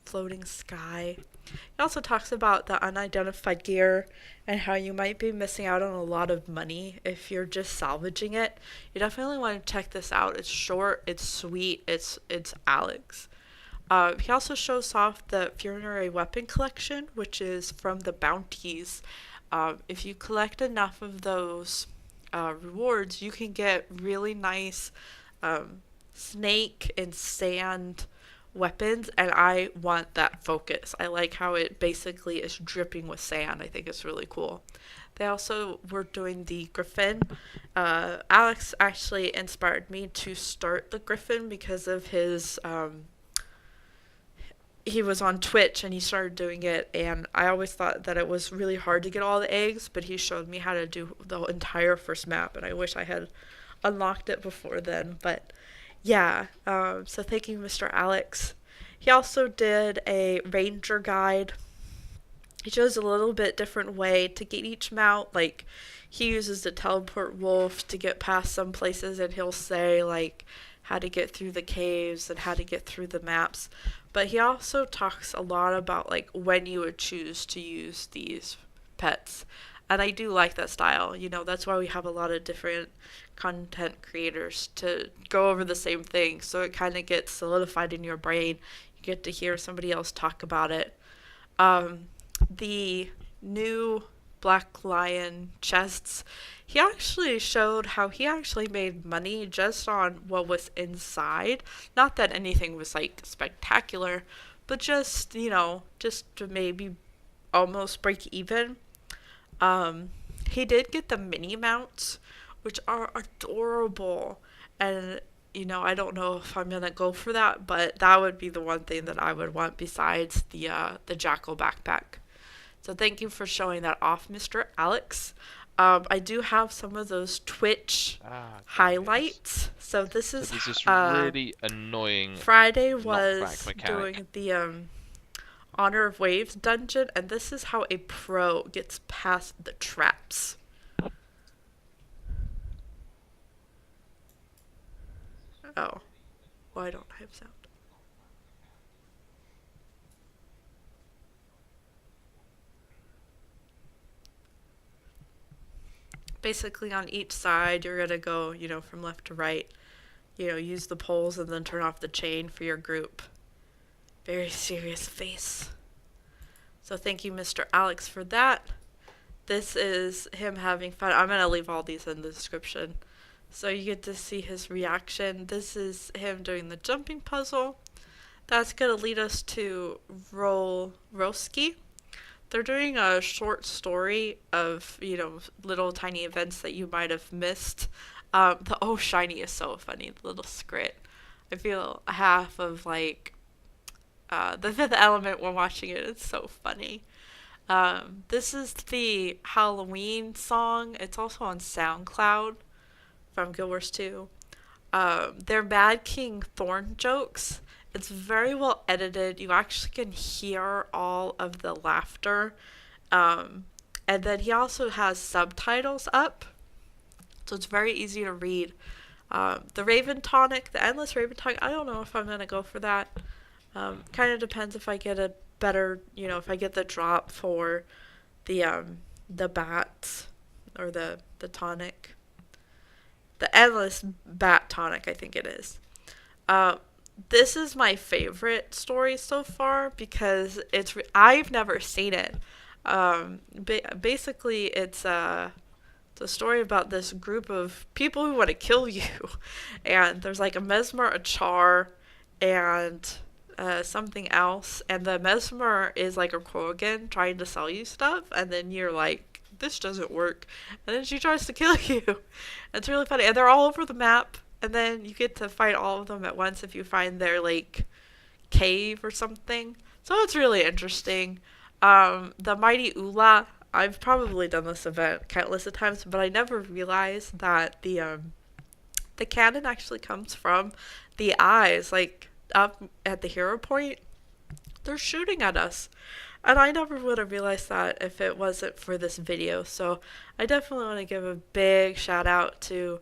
floating sky. He also talks about the unidentified gear and how you might be missing out on a lot of money if you're just salvaging it. You definitely want to check this out. It's short, it's sweet, it's Alex. He also shows off the funerary weapon collection, which is from the bounties. If you collect enough of those rewards, you can get really nice snake and sand weapons, and I want that focus. I like how it basically is dripping with sand. I think it's really cool. They also were doing the Griffin. Alex actually inspired me to start the Griffin because of his he was on Twitch and he started doing it, and I always thought that it was really hard to get all the eggs, but he showed me how to do the entire first map, and I wish I had unlocked it before then. But yeah, so thank you, Mr. Alex. He also did a ranger guide. He shows a little bit different way to get each mount. Like, he uses the teleport wolf to get past some places, and he'll say, like, how to get through the caves and how to get through the maps. But he also talks a lot about, like, when you would choose to use these pets. And I do like that style. That's why we have a lot of different content creators to go over the same thing, so it kind of gets solidified in your brain. You get to hear somebody else talk about it. The new Black Lion chests, he actually showed how he actually made money just on what was inside. Not that anything was like spectacular, but just to maybe almost break even. He did get the mini mounts, which are adorable. And you know, I don't know if I'm gonna go for that, but that would be the one thing that I would want besides the Joko backpack. So thank you for showing that off, Mr. Alex. I do have some of those Twitch highlights. So this is this really annoying. Friday was doing the Honor of Waves dungeon, and this is how a pro gets past the traps. Oh, why don't I have sound? Basically on each side you're gonna go, you know, from left to right, you know, use the poles and then turn off the chain for your group. Very serious face. So thank you, Mr. Alex, for that. This is him having fun. I'm gonna leave all these in the description so you get to see his reaction. This is him doing the jumping puzzle. That's gonna lead us to Roski. They're doing a short story of, you know, little tiny events that you might have missed. The Oh Shiny is so funny, the little scrit. I feel half of like the Fifth Element when watching it. It's so funny. This is the Halloween song. It's also on SoundCloud from Guild Wars 2. They're Mad King Thorn jokes. It's very well edited. You actually can hear all of the laughter. And then he also has subtitles up. So it's very easy to read. The Raven Tonic, the Endless Raven Tonic, I don't know if I'm going to go for that. Kind of depends if I get a better, you know, if I get the drop for the bats or the tonic. The Endless Bat Tonic, I think it is. This is my favorite story so far because I've never seen it. Basically, it's a story about this group of people who want to kill you, and there's like a Mesmer, a Char, and something else, and the Mesmer is like a Krogan trying to sell you stuff, and then you're like, this doesn't work, and then she tries to kill you. It's really funny, and they're all over the map. And then you get to fight all of them at once if you find their, like, cave or something. So it's really interesting. The Mighty Ula, I've probably done this event countless of times, but I never realized that the cannon actually comes from the eyes, like, up at the hero point. They're shooting at us. And I never would have realized that if it wasn't for this video. So I definitely want to give a big shout out to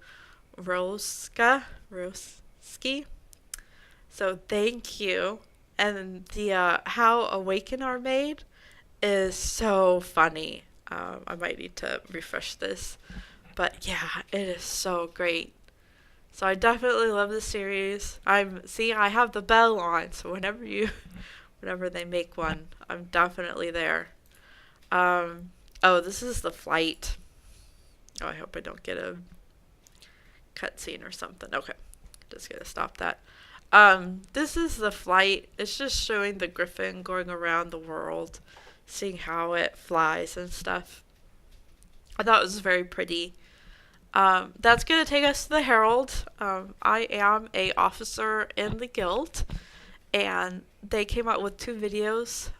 Roski. So thank you. And the how Awaken are made is so funny. I might need to refresh this, but yeah, it is so great. So I definitely love the series. I have the bell on, so whenever they make one, I'm definitely there. Oh, this is the flight. Oh, I hope I don't get a cutscene or something. Okay, just gonna stop that. This is the flight. It's just showing the griffin going around the world, seeing how it flies and stuff. I thought it was very pretty. That's gonna take us to the Herald. I am a officer in the guild, and they came out with 2 videos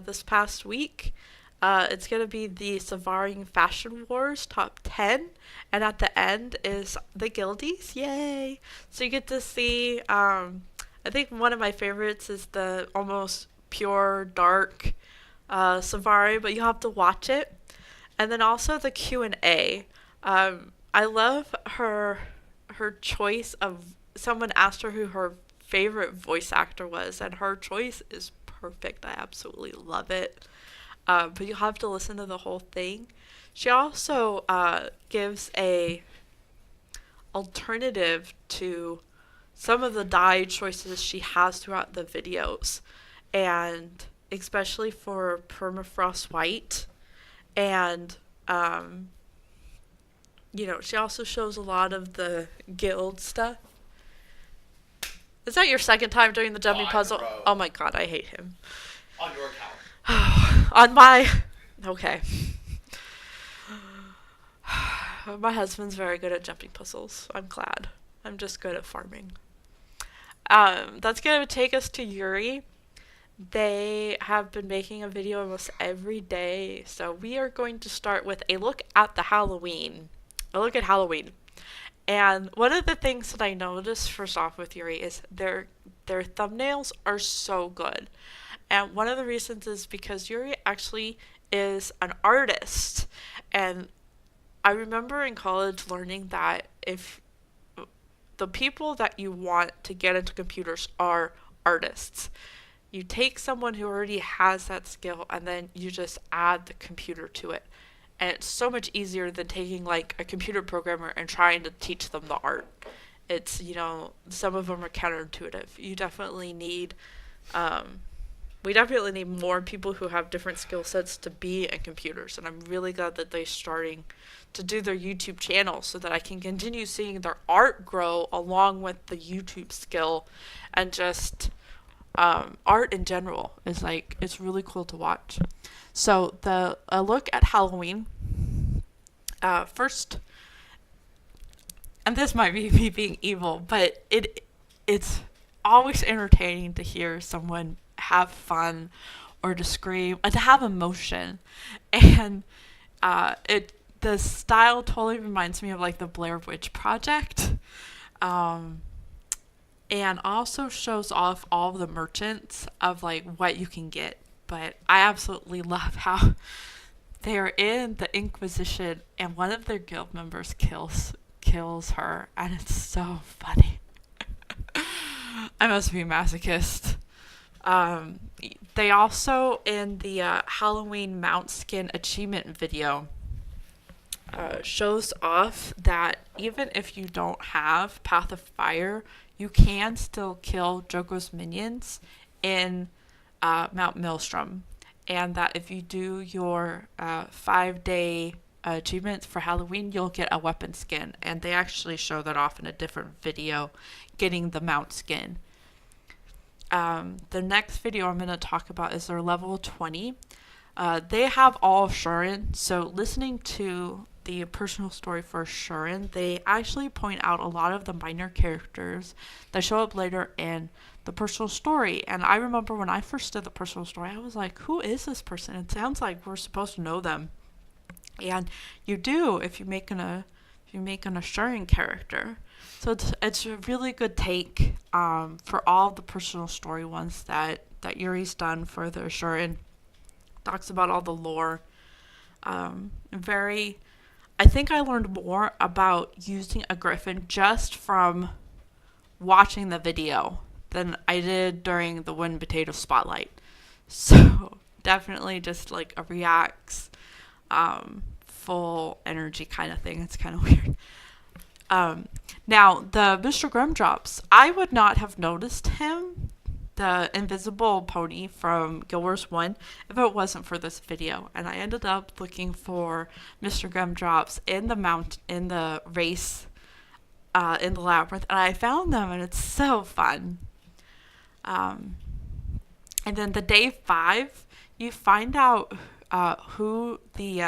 this past week. It's going to be the Savaring Fashion Wars Top 10, and at the end is the Guildies. Yay! So you get to see, I think one of my favorites is the almost pure dark Savari, but you have to watch it. And then also the Q&A. I love her choice of, someone asked her who her favorite voice actor was, and her choice is perfect. I absolutely love it. But you'll have to listen to the whole thing. She also gives a alternative to some of the dye choices she has throughout the videos, and especially for permafrost white. And you know, she also shows a lot of the guild stuff. Is that your second time doing the jumping puzzle? Bro. Oh my god, I hate him. On your account. On my... Okay. My husband's very good at jumping puzzles. I'm glad. I'm just good at farming. That's gonna take us to Yuri. They have been making a video almost every day, so we are going to start with a look at Halloween. And one of the things that I noticed first off with Yuri is their thumbnails are so good. And one of the reasons is because Yuri actually is an artist. And I remember in college learning that if the people that you want to get into computers are artists, you take someone who already has that skill and then you just add the computer to it. And it's so much easier than taking like a computer programmer and trying to teach them the art. It's, some of them are counterintuitive. You definitely need, we definitely need more people who have different skill sets to be in computers. And I'm really glad that they're starting to do their YouTube channel so that I can continue seeing their art grow along with the YouTube skill, and just art in general is it's really cool to watch. So a look at Halloween. First, and this might be me being evil, but it's always entertaining to hear someone have fun or to scream and to have emotion. And the style totally reminds me of like the Blair Witch Project. And also shows off all of the merchants of like what you can get. But I absolutely love how they're in the Inquisition and one of their guild members kills her, and it's so funny. I must be a masochist. They also, in the Halloween mount skin achievement video, shows off that even if you don't have Path of Fire, you can still kill Joko's minions in Mount Maelstrom, and that if you do your 5-day achievements for Halloween, you'll get a weapon skin. And they actually show that off in a different video, getting the mount skin. The next video I'm going to talk about is their level 20. They have all of Shurin, so listening to the personal story for Shurin, they actually point out a lot of the minor characters that show up later in the personal story. And I remember when I first did the personal story, I was like, who is this person? It sounds like we're supposed to know them. And you do if you make an Shurin character. So it's a really good take for all the personal story ones that Yuri's done for the Shurin. Talks about all the lore. I think I learned more about using a griffin just from watching the video than I did during the Wind Potato Spotlight. So definitely just like a reacts, full energy kind of thing. It's kind of weird. Now, the Mr. Grimdrops, I would not have noticed him, the invisible pony from Guild Wars 1, if it wasn't for this video. And I ended up looking for Mr. Grimdrops in the race, in the labyrinth, and I found them, and it's so fun. And then the day 5, you find out who the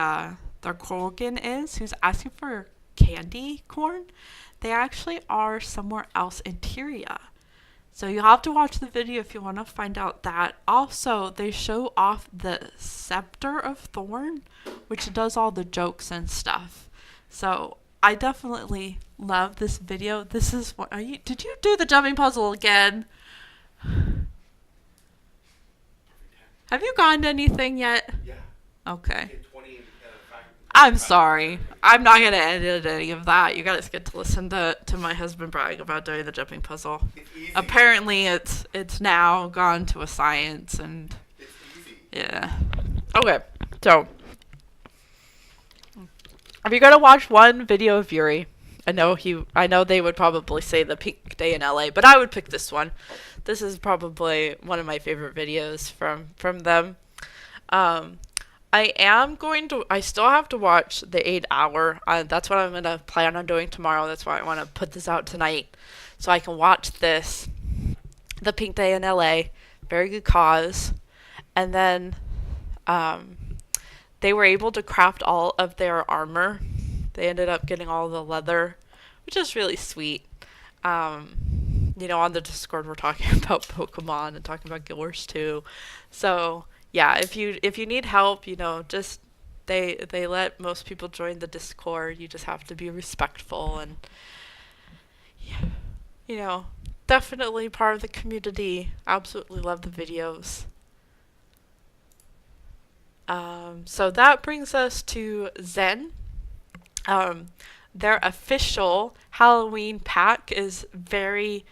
Korgan is, who's asking for candy corn. They actually are somewhere else in Tyria. So you'll have to watch the video if you want to find out that. Also, they show off the Scepter of Thorn, which does all the jokes and stuff. So I definitely love this video. This is what did you do the jumping puzzle again? Have you gotten anything yet? Yeah. Okay. I'm sorry. I'm not going to edit any of that. You guys get to listen to my husband brag about doing the jumping puzzle. Apparently, it's now gone to a science, and It's easy. yeah. Okay, so if you're gonna watch one video of Yuri, I know they would probably say the Pink Day in LA, but I would pick this one. This is probably one of my favorite videos from them. I still have to watch the 8 hour. That's what I'm going to plan on doing tomorrow. That's why I want to put this out tonight, so I can watch this. The Pink Day in LA. Very good cause. And then, they were able to craft all of their armor They ended up getting all the leather, which is really sweet. You know, on the Discord we're talking about Pokemon and talking about Guild Wars 2. So yeah, if you need help, you know, just they let most people join the Discord. You just have to be respectful and yeah, you know, definitely part of the community. Absolutely love the videos. So that brings us to Zen. Their official Halloween pack is very,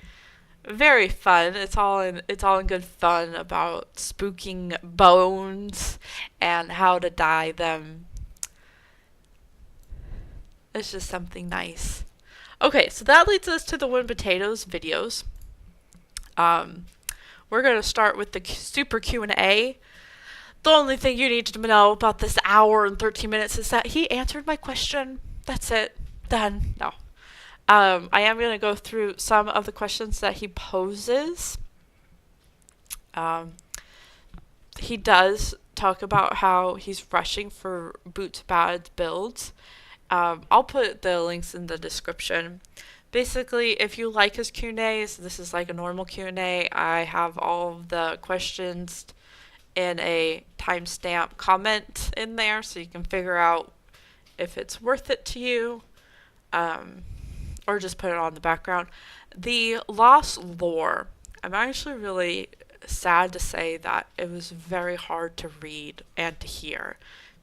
very fun. It's all in good fun about spooking bones and how to dye them. It's just something nice. Okay, so that leads us to the Win Potatoes videos. We're gonna start with the super Q&A. The only thing you need to know about this hour and 13 minutes is that he answered my question. That's it. Done. No. I am going to go through some of the questions that he poses. He does talk about how he's rushing for Boots Bad builds. I'll put the links in the description. Basically, if you like his Q&As, this is like a normal Q&A. I have all of the questions in a timestamp comment in there so you can figure out if it's worth it to you, or just put it on the background. The Lost Lore, I'm actually really sad to say that it was very hard to read and to hear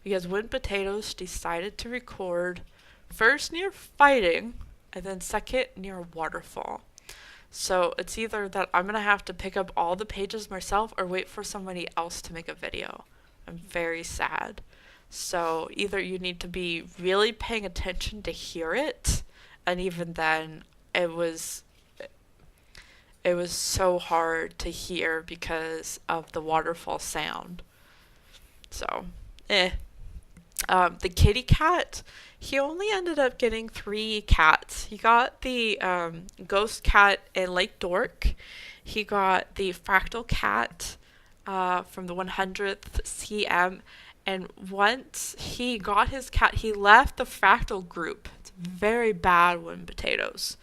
because Win Potatoes decided to record first near fighting and then second near waterfall. So it's either that I'm going to have to pick up all the pages myself or wait for somebody else to make a video. I'm very sad. So either you need to be really paying attention to hear it, and even then it was so hard to hear because of the waterfall sound. So, the kitty cat, he only ended up getting 3 cats. He got the ghost cat in Lake Dork. He got the fractal cat from the 100th CM. And once he got his cat, he left the fractal group. It's very bad Win Potatoes.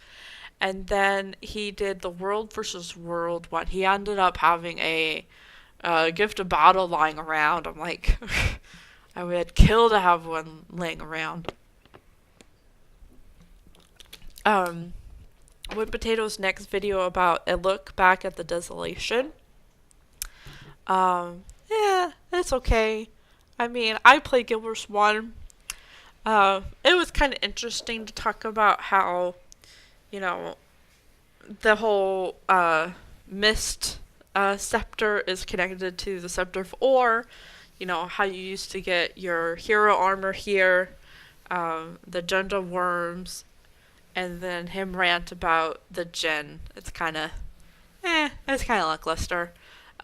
And then he did the World versus World one. He ended up having a gift of bottle lying around. I'm like, I would kill to have one laying around. Win Potatoes' next video about a look back at the desolation. Yeah, it's okay. I mean, I played Guild Wars 1. It was kind of interesting to talk about how, you know, the whole mist scepter is connected to the scepter of ore. You know, how you used to get your hero armor here, the Junda worms, and then him rant about the Jinn. It's kind of lackluster.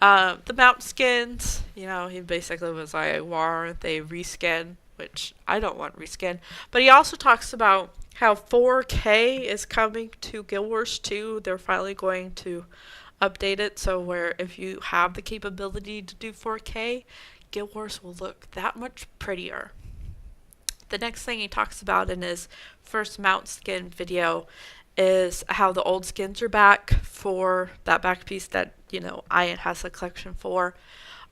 The mount skins, you know, he basically was like, why aren't they reskin? Which I don't want reskin. But he also talks about how 4K is coming to Guild Wars 2. They're finally going to update it so where if you have the capability to do 4K, Guild Wars will look that much prettier. The next thing he talks about in his first mount skin video is how the old skins are back for that back piece that, you know, Ayin has a collection for.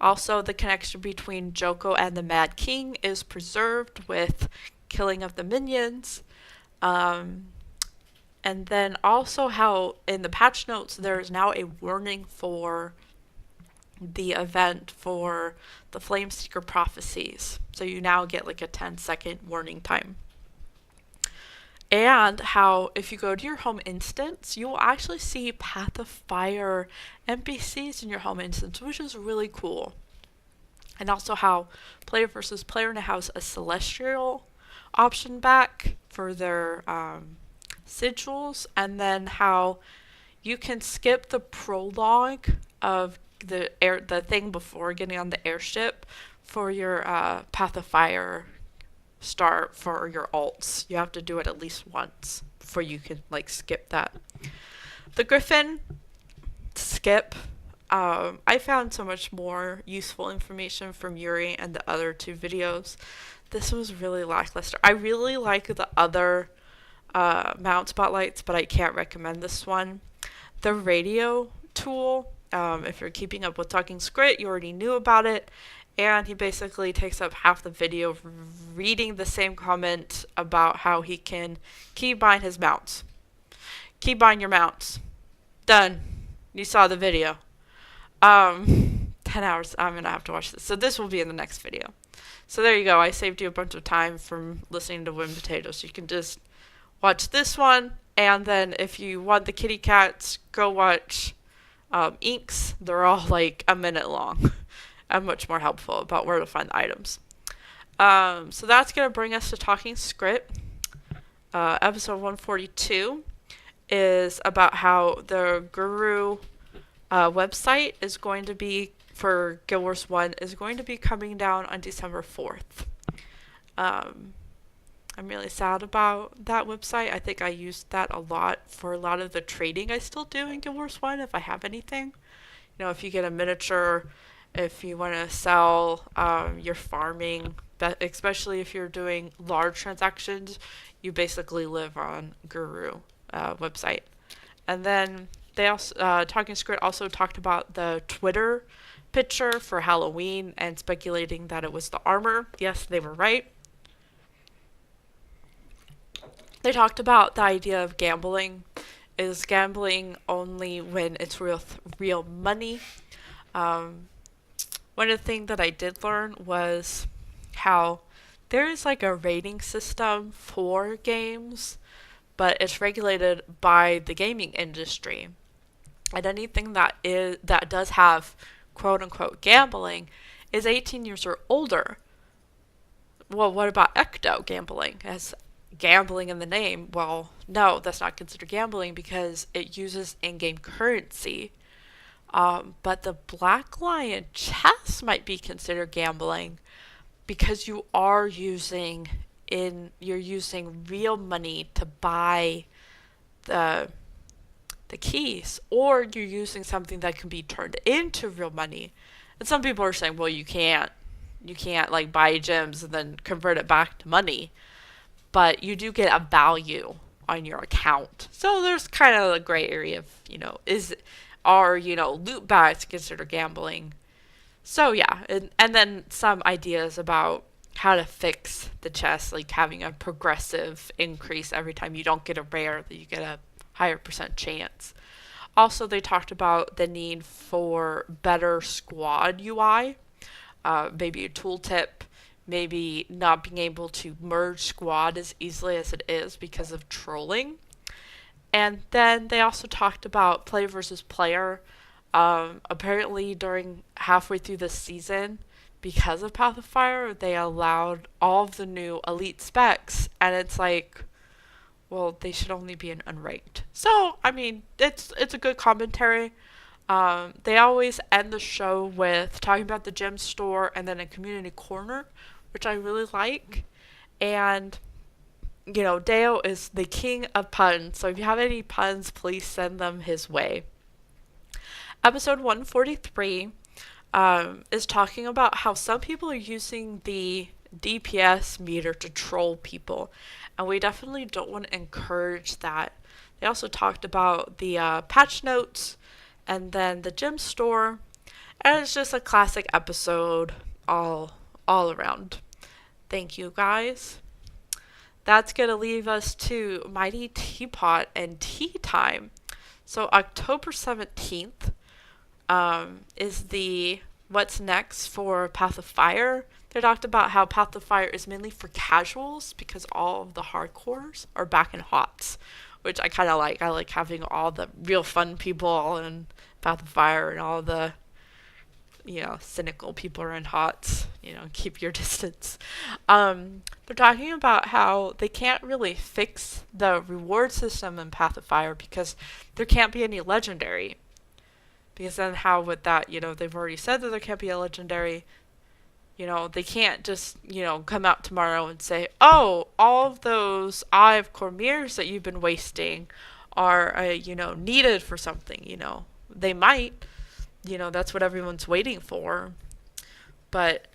Also, the connection between Joko and the Mad King is preserved with killing of the minions. And then also how in the patch notes there is now a warning for the event for the Flameseeker prophecies. So you now get like a 10-second warning time. And how if you go to your home instance, you will actually see Path of Fire NPCs in your home instance, which is really cool. And also how player versus player now has a celestial option back for their sigils, and then how you can skip the prologue of the thing before getting on the airship for your Path of Fire start for your alts. You have to do it at least once before you can like skip that. The Griffin skip. I found so much more useful information from Yuri and the other 2 videos this was really lackluster. I really like the other mount spotlights, but I can't recommend this one. The radio tool, if you're keeping up with Talking Script, you already knew about it. And he basically takes up half the video reading the same comment about how he can keybind his mounts. Keybind your mounts. Done. You saw the video. 10 hours. I'm going to have to watch this. So this will be in the next video. So there you go. I saved you a bunch of time from listening to Win Potatoes. So you can just watch this one. And then if you want the kitty cats, go watch Inks. They're all like a minute long. And much more helpful about where to find the items. So that's going to bring us to Talking Script. Episode 142 is about how the Guru website is going to be, for Guild Wars 1, is going to be coming down on December 4th. I'm really sad about that website. I think I used that a lot for a lot of the trading I still do in Guild Wars 1 if I have anything. You know, if you get a miniature, if you want to sell your farming, especially if you're doing large transactions, you basically live on Guru website. And then they also Talking Script also talked about the Twitter picture for Halloween and speculating that it was the armor. Yes, they were right. They talked about the idea of gambling. Is gambling only when it's real money? One of the things that I did learn was how there is like a rating system for games, but it's regulated by the gaming industry. And anything that does have quote unquote gambling is 18 years or older. Well, what about ecto gambling? As gambling in the name? Well, no, that's not considered gambling because it uses in-game currency. But the Black Lion chess might be considered gambling because you're using real money to buy the keys, or you're using something that can be turned into real money. And some people are saying, well, you can't like buy gems and then convert it back to money, but you do get a value on your account. So there's kind of a gray area of, are loot bags considered gambling? So yeah, and then some ideas about how to fix the chest, like having a progressive increase every time you don't get a rare, that you get a higher % chance. Also, they talked about the need for better squad UI, maybe a tooltip, maybe not being able to merge squad as easily as it is because of trolling. And then they also talked about player versus player. Apparently during halfway through the season, because of Path of Fire, they allowed all of the new elite specs, and it's like, well, they should only be in unranked. So, I mean, it's a good commentary. They always end the show with talking about the gem store and then a community corner, which I really like. And Deo is the king of puns, so if you have any puns, please send them his way. Episode 143 is talking about how some people are using the DPS meter to troll people, and we definitely don't want to encourage that. They also talked about the patch notes and then the gem store, and it's just a classic episode all around. Thank you, guys. That's going to leave us to Mighty Teapot and tea time. So October 17th is the what's next for Path of Fire. They talked about how Path of Fire is mainly for casuals because all of the hardcores are back in HOTS, which I kind of like. I like having all the real fun people in Path of Fire and all the cynical people are in HOTS, keep your distance. They're talking about how they can't really fix the reward system in Path of Fire because there can't be any legendary. Because then how would that, they've already said that there can't be a legendary. They can't just, come out tomorrow and say, oh, all of those Eye of Cormiers that you've been wasting are, needed for something, They might. That's what everyone's waiting for. But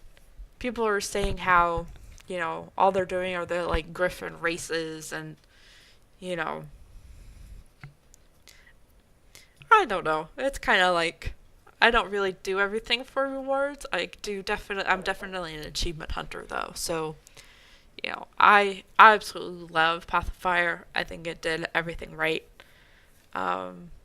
people are saying how, you know, all they're doing are the like Griffin races and, you know, I don't know. It's kind of like, I don't really do everything for rewards. I'm definitely an achievement hunter though. So, you know, I absolutely love Path of Fire. I think it did everything right.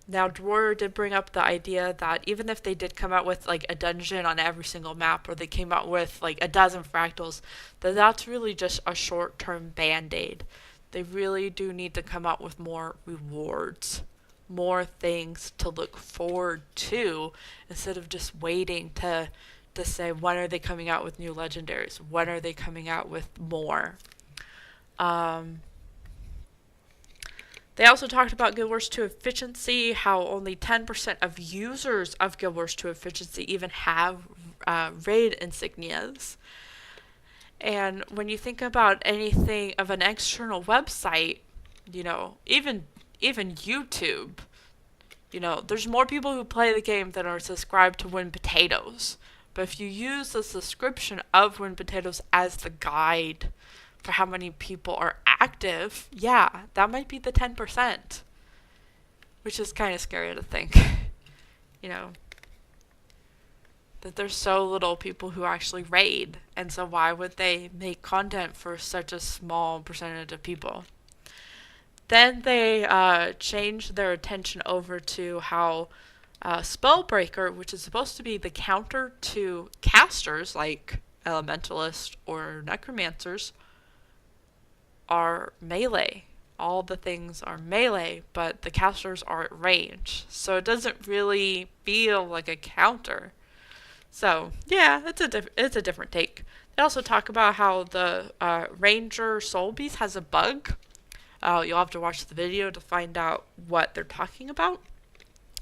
Now, Deroir did bring up the idea that even if they did come out with like a dungeon on every single map, or they came out with like a dozen fractals, that's really just a short-term band-aid. They really do need to come out with more rewards, more things to look forward to, instead of just waiting to say, when are they coming out with new legendaries? When are they coming out with more? They also talked about Guild Wars 2 efficiency, how only 10% of users of Guild Wars 2 efficiency even have raid insignias. And when you think about anything of an external website, you know, even YouTube, you know, there's more people who play the game than are subscribed to Win Potatoes. But if you use the subscription of Win Potatoes as the guide for how many people are active, yeah, that might be the 10%, which is kind of scary to think. You know, that there's so little people who actually raid, and so why would they make content for such a small percentage of people? Then they changed their attention over to how Spellbreaker, which is supposed to be the counter to casters like Elementalists or Necromancers, are melee. All the things are melee, but the casters are at range. So it doesn't really feel like a counter. So, yeah, it's a different take. They also talk about how the Ranger Soul Beast has a bug. You'll have to watch the video to find out what they're talking about.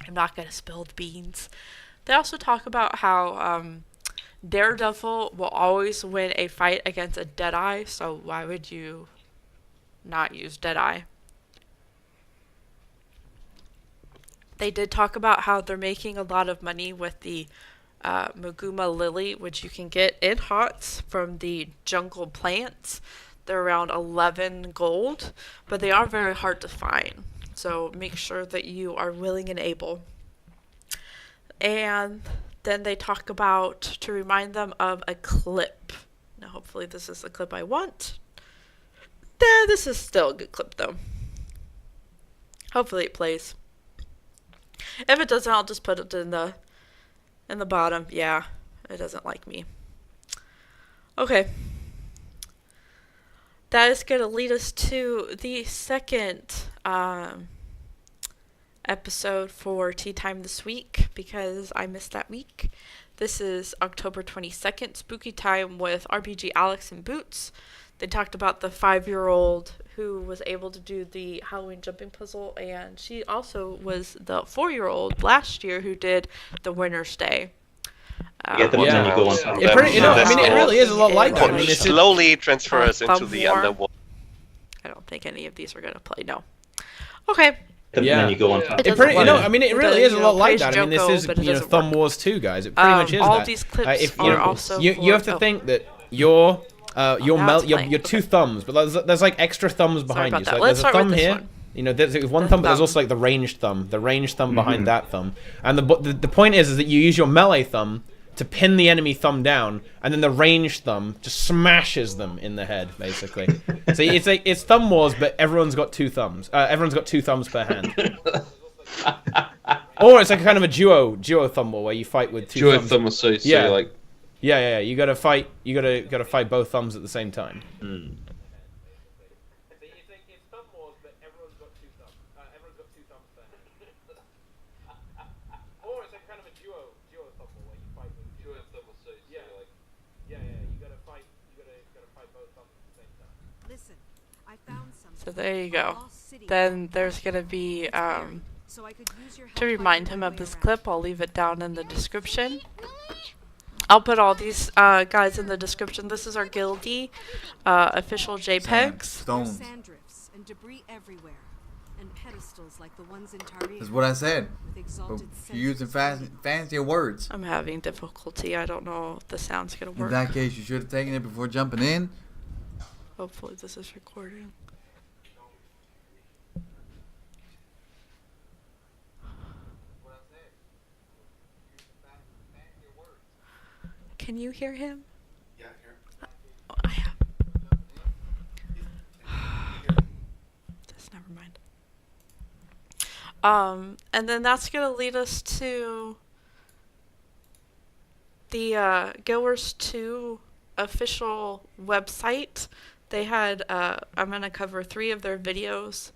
I'm not going to spill the beans. They also talk about how Daredevil will always win a fight against a Deadeye, so why would you not use Deadeye? They did talk about how they're making a lot of money with the Muguma Lily, which you can get in HOTS from the jungle plants. They're around 11 gold, but they are very hard to find. So make sure that you are willing and able. And then they talk about, to remind them of a clip. Now hopefully this is the clip I want. This is still a good clip though. Hopefully it plays. If it doesn't, I'll just put it in the bottom. Yeah, it doesn't like me. Okay. That is going to lead us to the second episode for Tea Time this week, because I missed that week. This is October 22nd, Spooky Time with RPG Alex and Boots. They talked about the 5-year-old who was able to do the Halloween jumping puzzle, and she also was the 4-year-old last year who did the Winner's Day. You get them and then you go on. It really is a lot like that. It slowly transfers into the underworld. I don't think any of these are going to play, no. Okay. And then you go on. It really is a lot like that. I mean, this is Thumb Wars 2, guys. It pretty much is all that. These clips are also you have to think that your two thumbs, but there's like extra thumbs behind you. So like, there's a thumb here. You know, there's one thumb, but there's also like the ranged thumb behind that thumb. And the point is that you use your melee thumb to pin the enemy thumb down, and then the ranged thumb just smashes them in the head, basically. So it's Thumb Wars, but everyone's got two thumbs. Everyone's got two thumbs per hand. Or it's like a kind of a duo Thumb War where you fight with two thumbs. Duo Thumb War, yeah. Like... Yeah. You gotta fight both thumbs at the same time. Mm. So there you go. Then there's going to be, to remind him of this clip, I'll leave it down in the description. I'll put all these guys in the description. This is our guildie official JPEGs. Stones. And debris everywhere, and pedestals like the ones in Tarim. That's what I said. But you're using fancier words. I'm having difficulty. I don't know if the sound's going to work. In that case, you should have taken it before jumping in. Hopefully this is recording. Can you hear him? Yeah, here. Oh, I have. Just never mind. And then that's gonna lead us to the Guild Wars 2 official website. They had, I'm gonna cover 3 of their videos.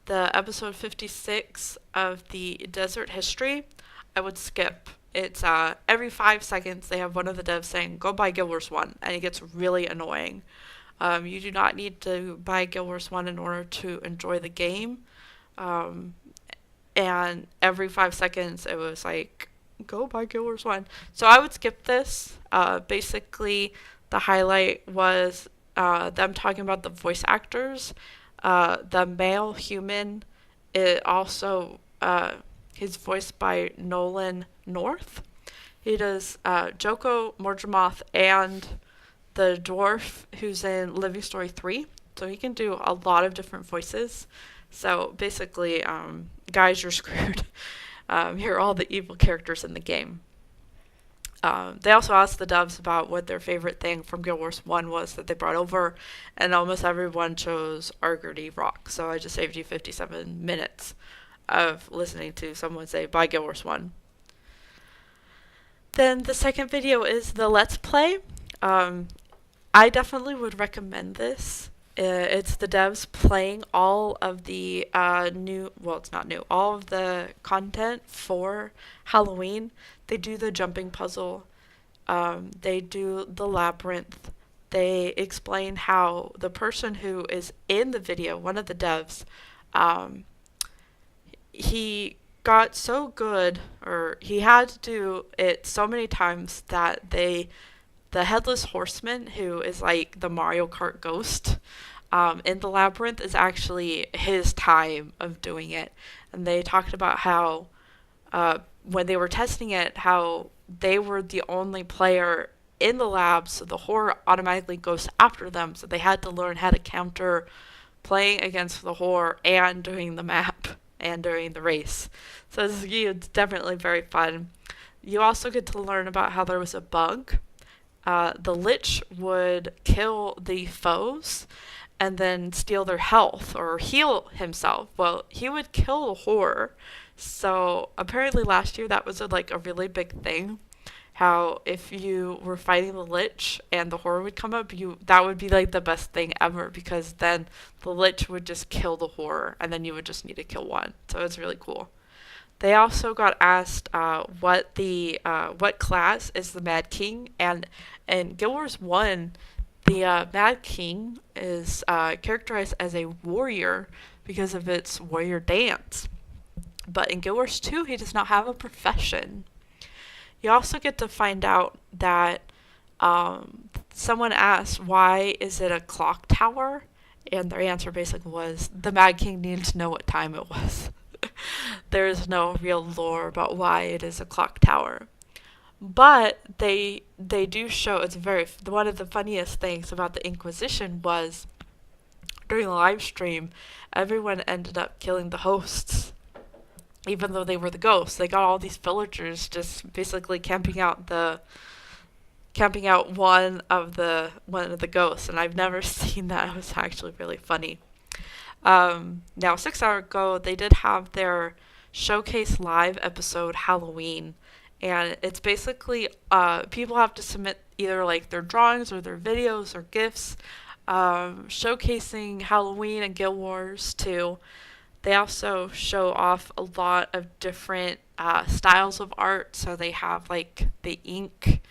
The episode 56 of the Desert History, I would skip. It's every 5 seconds they have one of the devs saying, go buy Guild Wars 1, and it gets really annoying. You do not need to buy Guild Wars 1 in order to enjoy the game. And every 5 seconds it was like, go buy Guild Wars 1. So I would skip this. Basically, the highlight was them talking about the voice actors. The male human, it also, he's voiced by Nolan North. He does Joko, Morgemoth, and the dwarf who's in Living Story 3. So he can do a lot of different voices. So basically, guys, you're screwed. Here are all the evil characters in the game. They also asked the devs about what their favorite thing from Guild Wars 1 was that they brought over, and almost everyone chose Argurdy Rock. So I just saved you 57 minutes of listening to someone say, buy Guild Wars 1. Then the second video is the Let's Play. I definitely would recommend this. It's the devs playing all of the it's not new, all of the content for Halloween. They do the jumping puzzle. They do the labyrinth. They explain how the person who is in the video, one of the devs, he got so good, or he had to do it so many times that the Headless Horseman, who is like the Mario Kart ghost, in the labyrinth is actually his time of doing it. And they talked about how when they were testing it, how they were the only player in the lab, so the horror automatically goes after them, so they had to learn how to counter playing against the horror and doing the map and during the race. So it's definitely very fun. You also get to learn about how there was a bug. The Lich would kill the foes and then steal their health or heal himself. Well, he would kill the horror. So apparently last year that was a really big thing. How if you were fighting the Lich and the horror would come up, that would be like the best thing ever, because then the Lich would just kill the horror and then you would just need to kill one. So it's really cool. They also got asked what class is the Mad King, and in Guild Wars 1, the Mad King is characterized as a warrior because of its warrior dance. But in Guild Wars 2, he does not have a profession. You also get to find out that someone asked, why is it a clock tower? And their answer basically was, the Mad King needed to know what time it was. There is no real lore about why it is a clock tower. But they do show, it's one of the funniest things about the Inquisition was, during the live stream, everyone ended up killing the hosts. Even though they were the ghosts, they got all these villagers just basically camping out one of the ghosts, and I've never seen that. It was actually really funny. Now 6 hours ago, they did have their showcase live episode Halloween, and it's basically people have to submit either their drawings or their videos or GIFs showcasing Halloween and Guild Wars 2. They also show off a lot of different styles of art. So they have the ink,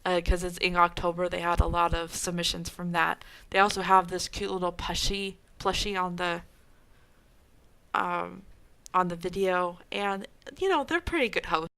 because it's Ink October. They had a lot of submissions from that. They also have this cute little plushie on the video, and they're pretty good hosts.